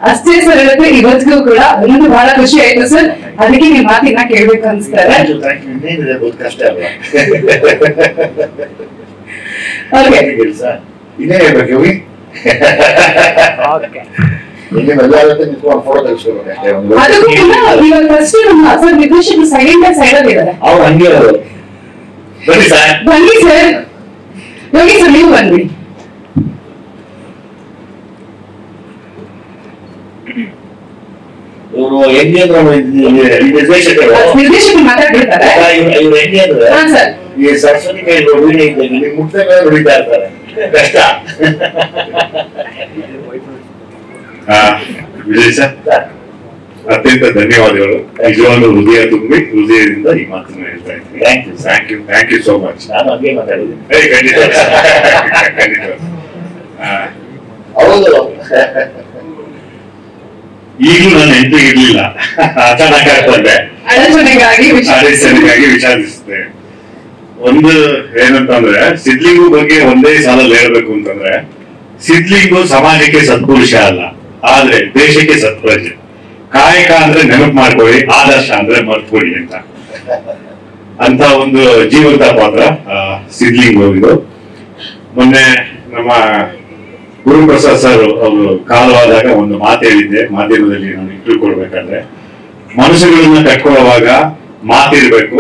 ಅಷ್ಟೇ ಸರ್. ಹೇಳುತ್ತೆ ಇವತ್ತಿಗೂ ಕೂಡ ಒಂದು ಬಹಳ ಖುಷಿ ಆಯ್ತು ಸರ್. ಅದಕ್ಕೆ ನಿಮ್ ಮಾತಿನ ಕೇಳ್ಬೇಕು ಅನ್ಸ್ತಾರೆ. ಇದೇ ಹೇಳ್ಬೇಕು ಅದಕ್ಕೂ ಕೂಡ ಇವಾಗ ಫಸ್ಟ್ ನಮ್ಮ ಸರ್ ನಿರ್ದೇಶಕರು ಸೈಡ್ ಅಲ್ಲಿ ಇದ್ದಾರೆ. ಅವ್ರು ಹಂಗೆ ಬನ್ನಿ ಸರ್, ಯೋಗಿ ಸರ್ ನೀವು ಬನ್ನಿ. ಇವರು ಹೆಂಗೆ ನಿರ್ದೇಶಕರು ಮಾತಾಡ್ತಿರ್ತಾರೆ. ಇವ್ರು ಹೆಂಗೆ ಅಂದ್ರೆ ಈ ಸರಸ್ವತಿ ಕೈ ವೀಣೆ ಇದ್ದಾಗ ನಿಮ್ ಮುಕ್ತ ಮೇಲೆ ಹೊಡಿತಾ ಇರ್ತಾರೆ. ಕಷ್ಟ. ವಿಜಯ್ ಸರ್, ಅತ್ಯಂತ ಧನ್ಯವಾದಗಳು. ನಿಜವಾಗ್ಲೂ ಹೃದಯದಿಂದ ಈ ಮಾತನ್ನ ಹೇಳ್ತಾ ಇದ್ದೀನಿ. Thank you so much. ನಾನು ಹಂಗೆ ಮಾತಾಡಿದ್ದೀನಿ. ಖಂಡಿತ ಖಂಡಿತ. ಹೌದು, ಈಗಲೂ ನನ್ನ ಎಂಟ್ರಿ ಇರ್ಲಿಲ್ಲ, ಅಚಾನಕ್ ಆಗ್ತದೆ. ಅಡಚಣೆಗಾಗಿ ವಿಚಾರಿಸುತ್ತೆ. ಒಂದು ಏನಂತಂದ್ರೆ, ಸಿದ್ಲಿಂಗು ಬಗ್ಗೆ ಒಂದೇ ಸಾಲಲ್ಲಿ ಹೇಳ್ಬೇಕು ಅಂತಂದ್ರೆ, ಸಿದ್ಲಿಂಗು ಸಮಾಜಕ್ಕೆ ಸತ್ಪುರುಷ ಅಲ್ಲ, ಆದ್ರೆ ದೇಶಕ್ಕೆ ಸತ್ಪ್ರಜೆ. ಕಾಯಕ ಅಂದ್ರೆ ನೆನಪು ಮಾಡ್ಕೊಳ್ಳಿ, ಆದರ್ಶ ಅಂದ್ರೆ ಮರ್ತ್ಕೊಡಿ ಅಂತ ಒಂದು ಜೀವಂತ ಪಾತ್ರ ಸಿದ್ಲಿಂಗು. ಇದು ಮೊನ್ನೆ ನಮ್ಮ ಗುರುಪ್ರಸಾದ್ ಸರ್ ಅವರು ಕಾಲವಾದಾಗ ಒಂದು ಮಾತು ಹೇಳಿದ್ದೆ ಮಾಧ್ಯಮದಲ್ಲಿ, ನಾನು ಇಂಟರ್ವ್ಯೂ ಕೊಡ್ಬೇಕಾದ್ರೆ, ಮನಸ್ಸುಗಳನ್ನ ಕಟ್ಕೊಳ್ಳುವಾಗ ಮಾತಿರ್ಬೇಕು,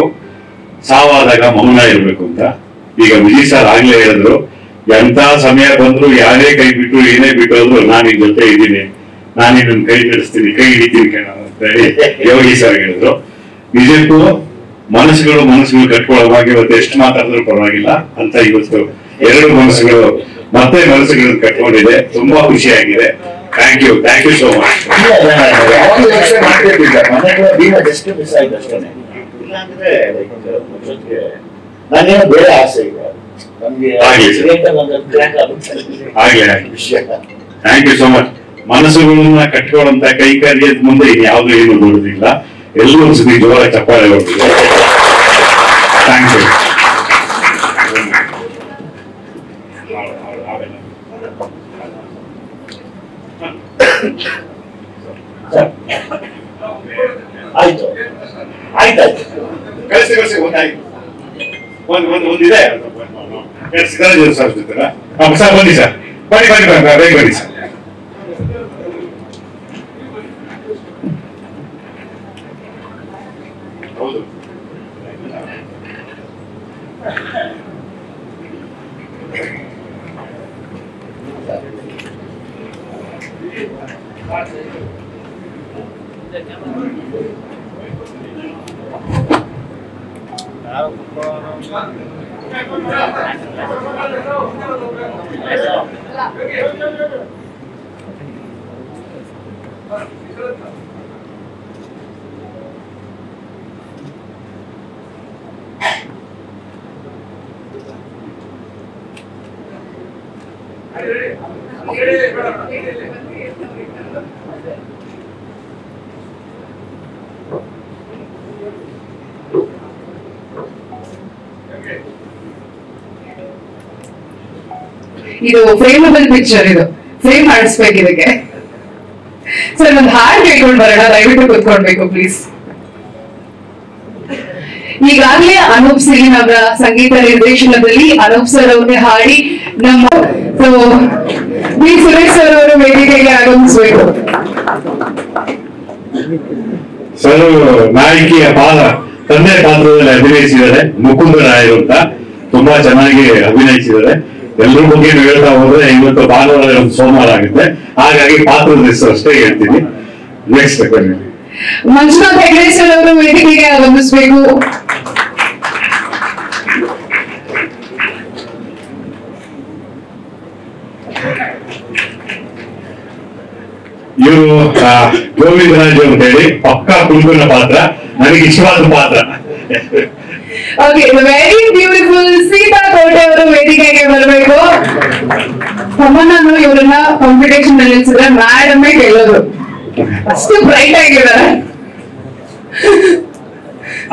ಸಾವಾದಾಗ ಮೌನ ಇರ್ಬೇಕು ಅಂತ. ಈಗ ವಿಜಯ್ ಸರ್ ಆಗ್ಲೇ ಹೇಳಿದ್ರು, ಎಂತ ಸಮಯ ಬಂದ್ರು, ಯಾರೇ ಕೈ ಬಿಟ್ಟು ಏನೇ ಬಿಟ್ಟು ಹೋದ್ರು ನಾನು ನಿನ್ ಜೊತೆ ಇದ್ದೀನಿ, ನಾನು ನಿನ್ನ ಕೈ ಬಿಡಿಸ್ತೀನಿ, ಕೈ ಹಿಡಿತೀನಿ ಕಣ ಅಂತ ಹೇಳಿ ಯೋಗಿ ಸರ್ ಹೇಳಿದ್ರು. ನಿಜಕ್ಕೂ ಮನಸ್ಸುಗಳು ಕಟ್ಕೊಳ್ಳುವಾಗ ಇವತ್ತು ಎಷ್ಟು ಮಾತಾಡಿದ್ರು ಪರವಾಗಿಲ್ಲ ಅಂತ ಇವತ್ತು 2 ಮನಸ್ಸುಗಳು ಮತ್ತೆ ಮನಸ್ಸುಗಳನ್ನು ಕಟ್ಕೊಂಡಿದೆ. ತುಂಬಾ ಖುಷಿಯಾಗಿದೆ. Thank you so much. Just miss ಆಯ್ತು ಅಷ್ಟೇ. ಇಲ್ಲಾಂದ್ರೆ ನಾನೇನೋ ಬೇರೆ ಆಸೆ ಇದೆ ನಮ್ಗೆ. Thank you so much. ಮನಸ್ಸುಗಳನ್ನ ಕಟ್ಕೊಳ್ಳುವಂತ ಕೈಕಾರ್ಯದ ಮುಂದೆ ಯಾವ್ದು ಏನು ನೋಡುದಿಲ್ಲ. ಎಲ್ಲರೂ ಒಂದ್ಸತಿ ಜೋರ ಚಪ್ಪಾಳೆ ಹೊರಟಿದೆ. Thank you. ಒಂದಿದೆ ಸಿದ್ದರಾಜ ಸರ್ ಜೊತೆ ಸರ್ ಬನ್ನಿ ಸರ್ ಬನ್ನಿ ಬನ್ನಿ ಬೇಗ ಬನ್ನಿ ಸರ್. ಹೌದು ಇದು ಫ್ರೇಮಬಲ್ ಪಿಕ್ಚರ್, ಇದು ಫ್ರೇಮ್ ಮಾಡಿಸ್ಬೇಕು ಇದಕ್ಕೆ. ಸರ್ ಒಂದು ಹಾಡು ಕೇಳ್ಕೊಂಡು ಬರೋಣ, ದಯವಿಟ್ಟು ಕೂತ್ಕೊಳ್ಬೇಕು ಪ್ಲೀಸ್. ಈಗಾಗಲೇ ಅನೂಪ್ ಸಿರಿನ್ ಅವರ ಸಂಗೀತ ನಿರ್ದೇಶನದಲ್ಲಿ ಅನೂಪ್ ಸರ್ ಅವ್ರಿಗೆ ಹಾಡಿ ನಮ್ಮ ಬಿ ಸುರೇಶ್ ಸರ್ ಅವರು ವೇದಿಕೆಗೆ ಆಗಮಿಸಬೇಕು. ಸರ್ ನಾಯಕಿಯ ತಂದೆ ಪಾತ್ರದಲ್ಲಿ ಅಭಿನಯಿಸಿದ್ದಾರೆ. ಮುಕುಂದ ರಾಯರು ಅಂತ ತುಂಬಾ ಚೆನ್ನಾಗಿ ಅಭಿನಯಿಸಿದ್ದಾರೆ. ಎಲ್ಲರ ಬಗ್ಗೆ ಹೇಳ್ತಾ ಹೋದ್ರೆ ಇವತ್ತು ಭಾನುವಾರ ಒಂದು ಸೋಮವಾರ ಆಗುತ್ತೆ, ಹಾಗಾಗಿ ಪಾತ್ರದ ಹೆಸರು ಅಷ್ಟೇ ಹೇಳ್ತೀನಿ. ನೆಕ್ಸ್ಟ್ ಬನ್ನಿ. ಮಂಜುನಾಥ್ ಹೆಗ್ಡೆ ಸರ್ ಅವರು ವೇದಿಕೆಗೆ ಆಗಮಿಸಬೇಕು. ಇವರು ಗೋವಿಂದರಾಜ್ ಅಂತ ಹೇಳಿ ಪಕ್ಕಾ ಕುಂಕುನ ಪಾತ್ರ, ನನಗೆ ಇಷ್ಟವಾದ ಪಾತ್ರ. ಓಕೆ, ವೆರಿ ಬ್ಯೂಟಿಫುಲ್ ಸೀತಾ ಕೋಟೆ ಅವರು ವೇದಿಕೆಗೆ ಬರಬೇಕು. ತಮ್ಮನ್ನು ಇವರನ್ನ ಕಾಂಪಿಟೇಷನ್ ಅಲ್ಲಿ ನಿಲ್ಸಿದ್ರೆ ಮೇಡಮ್ ಕೇಳೋದು, ಅಷ್ಟು ಬ್ರೈಟ್ ಆಗಿದ್ದಾರೆ.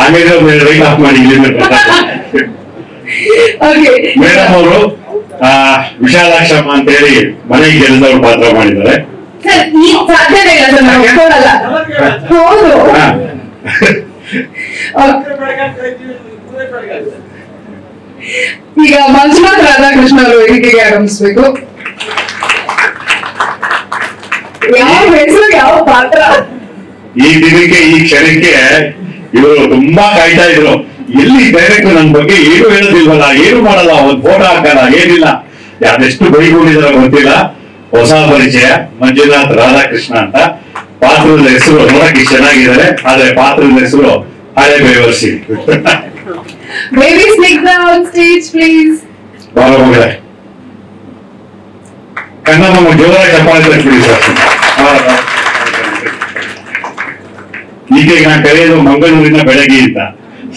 ಹಾಗಾದ್ರೆ ರೈಟ್ ಆಫ್ ಮಾಡಿ. ಮೇಡಮ್ ಅವರು ವಿಶಾಲಾಕ್ಷಮ್ಮ ಅಂತ ಹೇಳಿ ಮನೆ ಕೆಲಸದವ್ರ ಪಾತ್ರ ಮಾಡಿದ್ದಾರೆ. ಸರ್ ಈ ಸಾಧ್ಯತೆ ಇಲ್ಲ ಸರ್, ನಾವು ಒಪ್ಕೊಳ್ಳಲ್ಲ. ಹೌದು. ಈಗ ಮಂಜುನಾಥ್ ರಾಧಾಕೃಷ್ಣ ಅವರು ವೇದಿಕೆಗೆ ಆಗಮಿಸಬೇಕು. ಯಾವ ಹೆಸರು ಯಾವ ಪಾತ್ರ? ಈ ದಿನಕ್ಕೆ ಈ ಕ್ಷಣಕ್ಕೆ ಇವರು ತುಂಬಾ ಕಾಯ್ತಾ ಇದ್ರು. ಎಲ್ಲಿ ಡೈರೆಕ್ಟ್ ನನ್ನ ಬಗ್ಗೆ ಏನು ಹೇಳೋದಿಲ್ವಲ್ಲ, ಏನು ಮಾಡಲ್ಲ, ಒಂದ್ ಫೋಟೋ ಹಾಕಲ್ಲ, ಏನಿಲ್ಲ. ಅದೆಷ್ಟು ಬೈಕೊಂಡಿದಾರ ಗೊತ್ತಿಲ್ಲ. ಹೊಸ ಪರಿಚಯ ಮಂಜುನಾಥ್ ರಾಧಾಕೃಷ್ಣ ಅಂತ. ಪಾತ್ರದ ಹೆಸರು ನೋಡಕ್ಕೆ ಚೆನ್ನಾಗಿದ್ದಾರೆ, ಆದ್ರೆ ಪಾತ್ರದ ಹೆಸರು ಹಳೆ ಬೇವರ್ಸಿ. Baby Snigdha on stage please. ಬಾಲಮಗಳೇ ಕನ್ನಡ ಜೋರಾಗಿ ಚಪ್ಪಾಳೆ ತರಿಸ್ಬಿಡಿ ಸರ್. ಈಗ ನಾನು ಕರೆಯೋದು ಮಂಗಳೂರಿನ ಬೆಳಗ್ಗೆ ಅಂತ.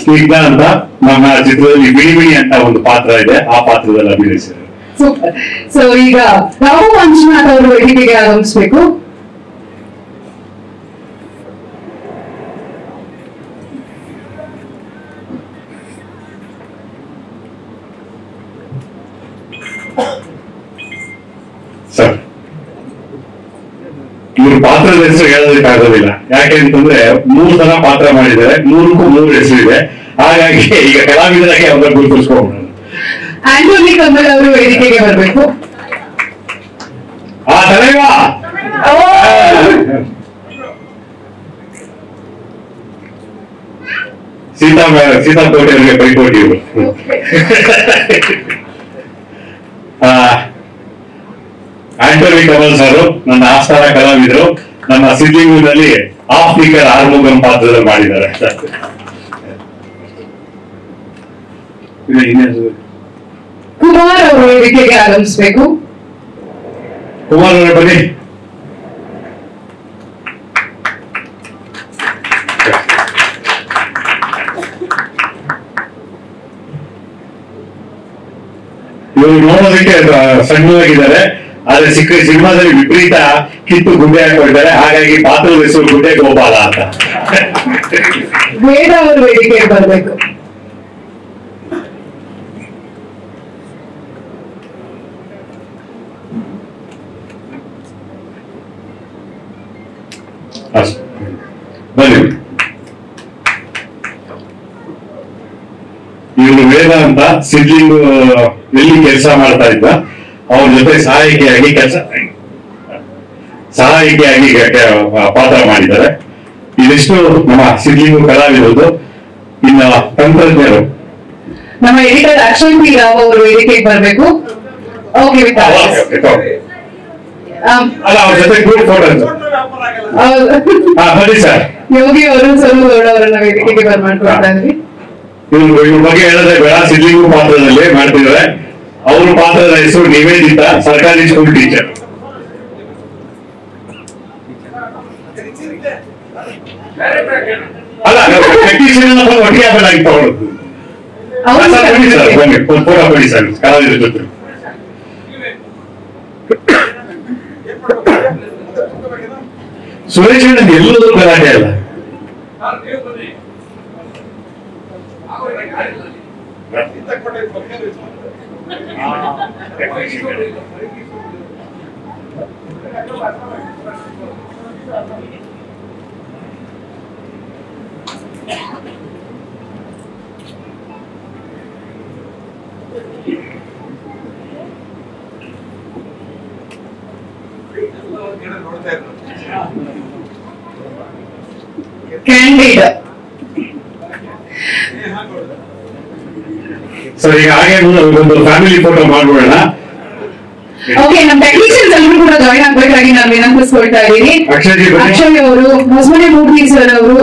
ಸ್ನಿಗ್ಧ ಅಂತ ನಮ್ಮ ಚಿತ್ರದಲ್ಲಿ ಬಿಡಿ ಬಿಡಿ ಅಂತ ಒಂದು ಪಾತ್ರ ಇದೆ, ಆ ಪಾತ್ರದಲ್ಲಿ ಅಭಿನಯಿಸಿದ್ದಾರೆ. ಸೂಪರ್. ಸೊ ಈಗ ರಾಮು ಮಂಜುನಾಥ್ ಅವರು ವೇದಿಕೆಗೆ ಆಗಮಿಸಬೇಕು. ಸರ್ ಇವ್ರ ಪಾತ್ರದ ಹೆಸರು ಹೇಳೋದಕ್ಕಾಗೋದಿಲ್ಲ, ಯಾಕೆ ಅಂತಂದ್ರೆ 3 ತರ ಪಾತ್ರ ಮಾಡಿದ್ದಾರೆ, 3ಕ್ಕೂ 3 ಹೆಸರು ಇದೆ. ಹಾಗಾಗಿ ಈಗ ಕಲಾವಿದರಾಗಿ ಅವ್ರ ಗುರುತಿಸ್ಕೊಂಡು ಆಂಟೋನಿ ಕಮಲ್ ಅವರು ವೇದಿಕೆಗೆ ಬರಬೇಕು. ಆ ತಲೆವ ಸೀತಾಕೋಟೆ ಅವರಿಗೆ ಪೈಪೋಟಿ ಇವರು. ಆಂಟೋನಿ ಕಮಲ್ ಸರ್ ನನ್ನ ಆಸ್ಥಾನ ಕಲಾವಿದರು. ನಮ್ಮ ಸಿದ್ಲಿಂಗೂರಿನಲ್ಲಿ ಆಫ್ ಸ್ಪೀಕರ್ ಆರ್ಮುಗಂ ಪಾತ್ರದಲ್ಲಿ ಮಾಡಿದ್ದಾರೆ. ಕುಮಾರ್ ಅವರು ವೇದಿಕೆಗೆ ಆಗಮಿಸಬೇಕು. ಕುಮಾರ್ ಅವರ ಬನ್ನಿ. ಇವರು ನೋಡೋದಕ್ಕೆ ಸಣ್ಣವಾಗಿದ್ದಾರೆ, ಆದ್ರೆ ಸಿನಿಮಾದಲ್ಲಿ ವಿಪರೀತ ಕಿತ್ತು ಗುಂಡೆ ಹಾಕೊಂಡಿದ್ದಾರೆ. ಹಾಗಾಗಿ ಪಾತ್ರದ ಹೆಸರು ಗುಂಡೆ ಗೋಪಾಲ ಅಂತ. ವೇದ ಅವರು ವೇದಿಕೆಗೆ ಬರಬೇಕು. ಬನ್ನಿ. ಇವನು ವೇದ ಅಂತ ಸಿದ್ಲಿಂಗು ಎಲ್ಲಿ ಕೆಲಸ ಮಾಡ್ತಾ ಇದ್ದ, ಅವ್ರ ಜೊತೆ ಸಹಾಯಕಿಯಾಗಿ ಪಾತ್ರ ಮಾಡಿದ್ದಾರೆ. ಇದಿಷ್ಟು ನಮ್ಮ ಸಿದ್ಲಿಂಗು ಕಲಾವಿದರು. ಇನ್ನ ತಂತ್ರಜ್ಞರು ನಮ್ಮ ಎಡಿಟರ್ ಅಕ್ಷಯ್ ಪಿ ರಾವ್ ಅವರು ವೇದಿಕೆಗೆ ಬರಬೇಕು. ಓಕೆ ಅಲ್ಲ, ಅವ್ರ ಜೊತೆ ಗ್ರೂಪ್ ಫೋಟೋ ಬನ್ನಿ ಸರ್. ಯೋಗಿ ಅವರು ಸೋಮಗೌಡ ಅವರನ್ನ ವೇದಿಕೆಗೆ ಬರ್ಮಾಡ್ಕೊಳ್ತಾ ಇದ್ವಿ. ಇವ್ರ ಬಗ್ಗೆ ಹೇಳಿದ್ರೆ ಬೇಡ, ಸಿದ್ಲಿಂಗು ಪಾತ್ರದಲ್ಲಿ ಮಾಡ್ತಿದ್ದಾರೆ. ಅವ್ರ ಪಾತ್ರದ ಹೆಸರು ನಿವೇದಿತಾ, ಸರ್ಕಾರಿ ಸ್ಕೂಲ್ ಟೀಚರ್. ಅಲ್ಲ, ಟೆಕ್ನಿಷಿಯನ್ ಒಟ್ಟಿಗೆ ಆಗಬೇಕಾಗಿ ತಗೊಳ್ಳೋದು. ಬನ್ನಿ ಸರ್, ಬನ್ನಿ ಫೋಟೋ ಬನ್ನಿ ಸರ್ ಕಲಾವಿದರ ಜೊತೆ. ಸುರೇಶ್ ಎಲ್ಲರೂ ಗಲಾಟೆ ಅಲ್ಲ. ಕ್ಯಾಂಡಿಡ್ ಸರ್, ಈಗ ಹಾಗೆ ಒಂದು ಫ್ಯಾಮಿಲಿ ಫೋಟೋ ಮಾಡ್ಬಿಡೋಣ. ಓಕೆ, ನಮ್ಮ ಟೆಕ್ನಿಷಿಯನ್ಸ್ ಎಲ್ಲರೂ ಕೂಡ ಜಾಯಿನ್ ಆಗ್ಬೇಕಾಗಿ ನಾನು ವಿನಂತಿಸ್ಕೊಳ್ತಾ ಇದ್ದೀನಿ. ಅಕ್ಷಯ್ ಅವರು, ಹೊಸಮನೆ ಮೂರ್ತಿ ಸರ್ ಅವರು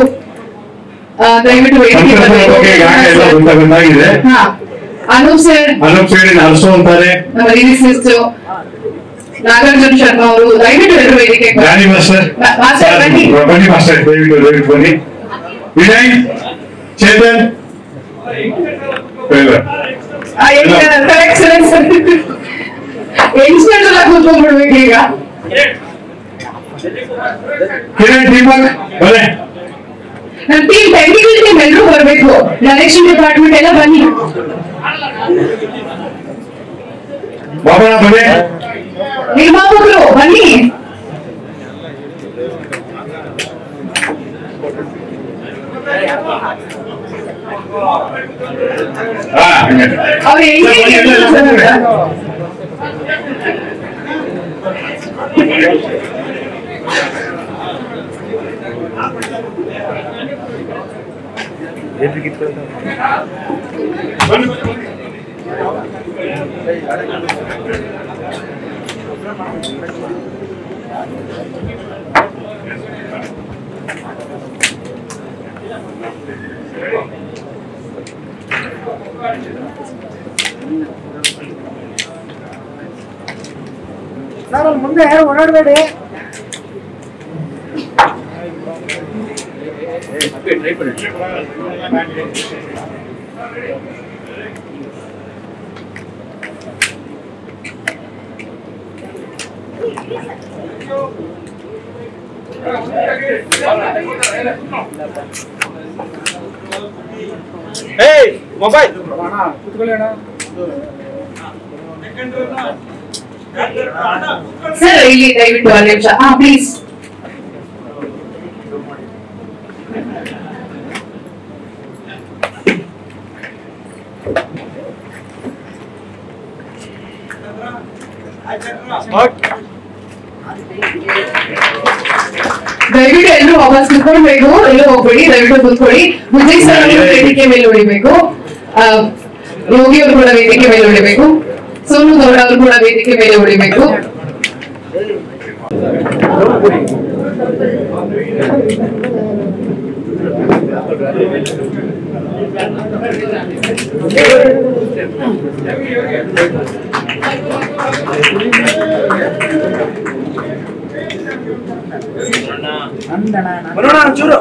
ದಯವಿಟ್ಟು ವೇದಿಕೆ ಗೊತ್ತಾಗಿದೆ. ಅನೂಪ್ ಸರ್ ನರ್ಸು ಅಂತಾರೆ. ನಮ್ಮ ಲಿರಿಸಿಸ್ಟ್ ನಾಗಾರ್ಜುನ ಶರ್ಮಾ ಅವರು ದಯವಿಟ್ಟು ಎಲ್ಲರೂ ವೇದಿಕೆ ಬನ್ನಿ ಮಾಸ್ಟರ್, ದಯವಿಟ್ಟು ಬನ್ನಿ. ವಿನಯ್, ಚೇತನ್, ಯಂಗ್ಸ್ಟರ್ಸ್ ಎಲ್ಲ ಕೂತ್ಕೊಂಡ್ಬಿಡ್ಬೇಕು ಈಗ. ಕಿರಣ್, ದೀಪಕ್ ಬನ್ನಿ. ನಮ್ಮ ಟೀಮ್ ಟೆಕ್ನಿಕಲ್ ಟೀಮ್ ಎಲ್ಲರೂ ಬರಬೇಕು. ಡೈರೆಕ್ಷನ್ ಡಿಪಾರ್ಟ್ಮೆಂಟ್ ಎಲ್ಲ ಬನ್ನಿ. ಬಾಬಣ್ಣ ಬನ್ನಿ. ನಿರ್ಮಾಪಕರು ಬನ್ನಿ. ಅವ್ರು ಸರ್, ಅಲ್ಲಿ ಮುಂದೆ ಓಡಾಡಬೇಡಿ. ಮೊಬೈಲ್ ಸರ್, ಇಲ್ಲಿ ದಯವಿಟ್ಟು ಒಂದು ನಿಮಿಷ. ಪ್ಲೀಸ್. ದಯವಿಟ್ಟು ಎಲ್ಲರೂ ವಾಪಸ್ ಕುತ್ಕೊಳ್ಬೇಕು. ಎಲ್ಲೂ ಹೋಗ್ಬೇಡಿ, ದಯವಿಟ್ಟು ಕುತ್ಕೊಳ್ಳಿ. ವಿಜಯ್ ಸರ್ ಅವರು ವೇದಿಕೆ ಮೇಲೆ ಉಳಿಬೇಕು. ಯೋಗಿ ಅವರು ಕೂಡ ವೇದಿಕೆ ಮೇಲೆ ಉಳಿಬೇಕು. ಸೋನು ಗೌಡ ಅವರು ಕೂಡ ವೇದಿಕೆ ಮೇಲೆ ಉಳಿಬೇಕು. ಚೂರು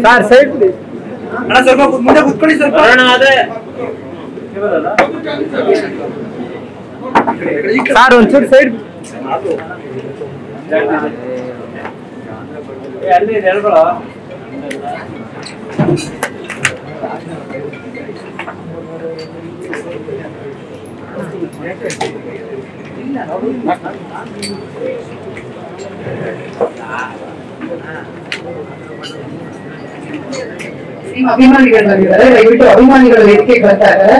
ಸರ್, ಸೈಡ್ ಅಣ್ಣ, ಸ್ವಲ್ಪ ಮುಂದೆ ಕುತ್ಕೊಳ್ಳಿ. ಸ್ವಲ್ಪ ಅದೇ ಸರ್, ಒಂಚೂರು ಸೈಡ್ ಅಲ್ಲಿ ಹೇಳ್ಕೊಳ. ನಿಮ್ಮ ಅಭಿಮಾನಿಗಳು ಬಂದಿದ್ದಾರೆ, ದಯವಿಟ್ಟು ಅಭಿಮಾನಿಗಳು ವೇದಿಕೆಗೆ ಬರ್ತಾ ಇದ್ದಾರೆ.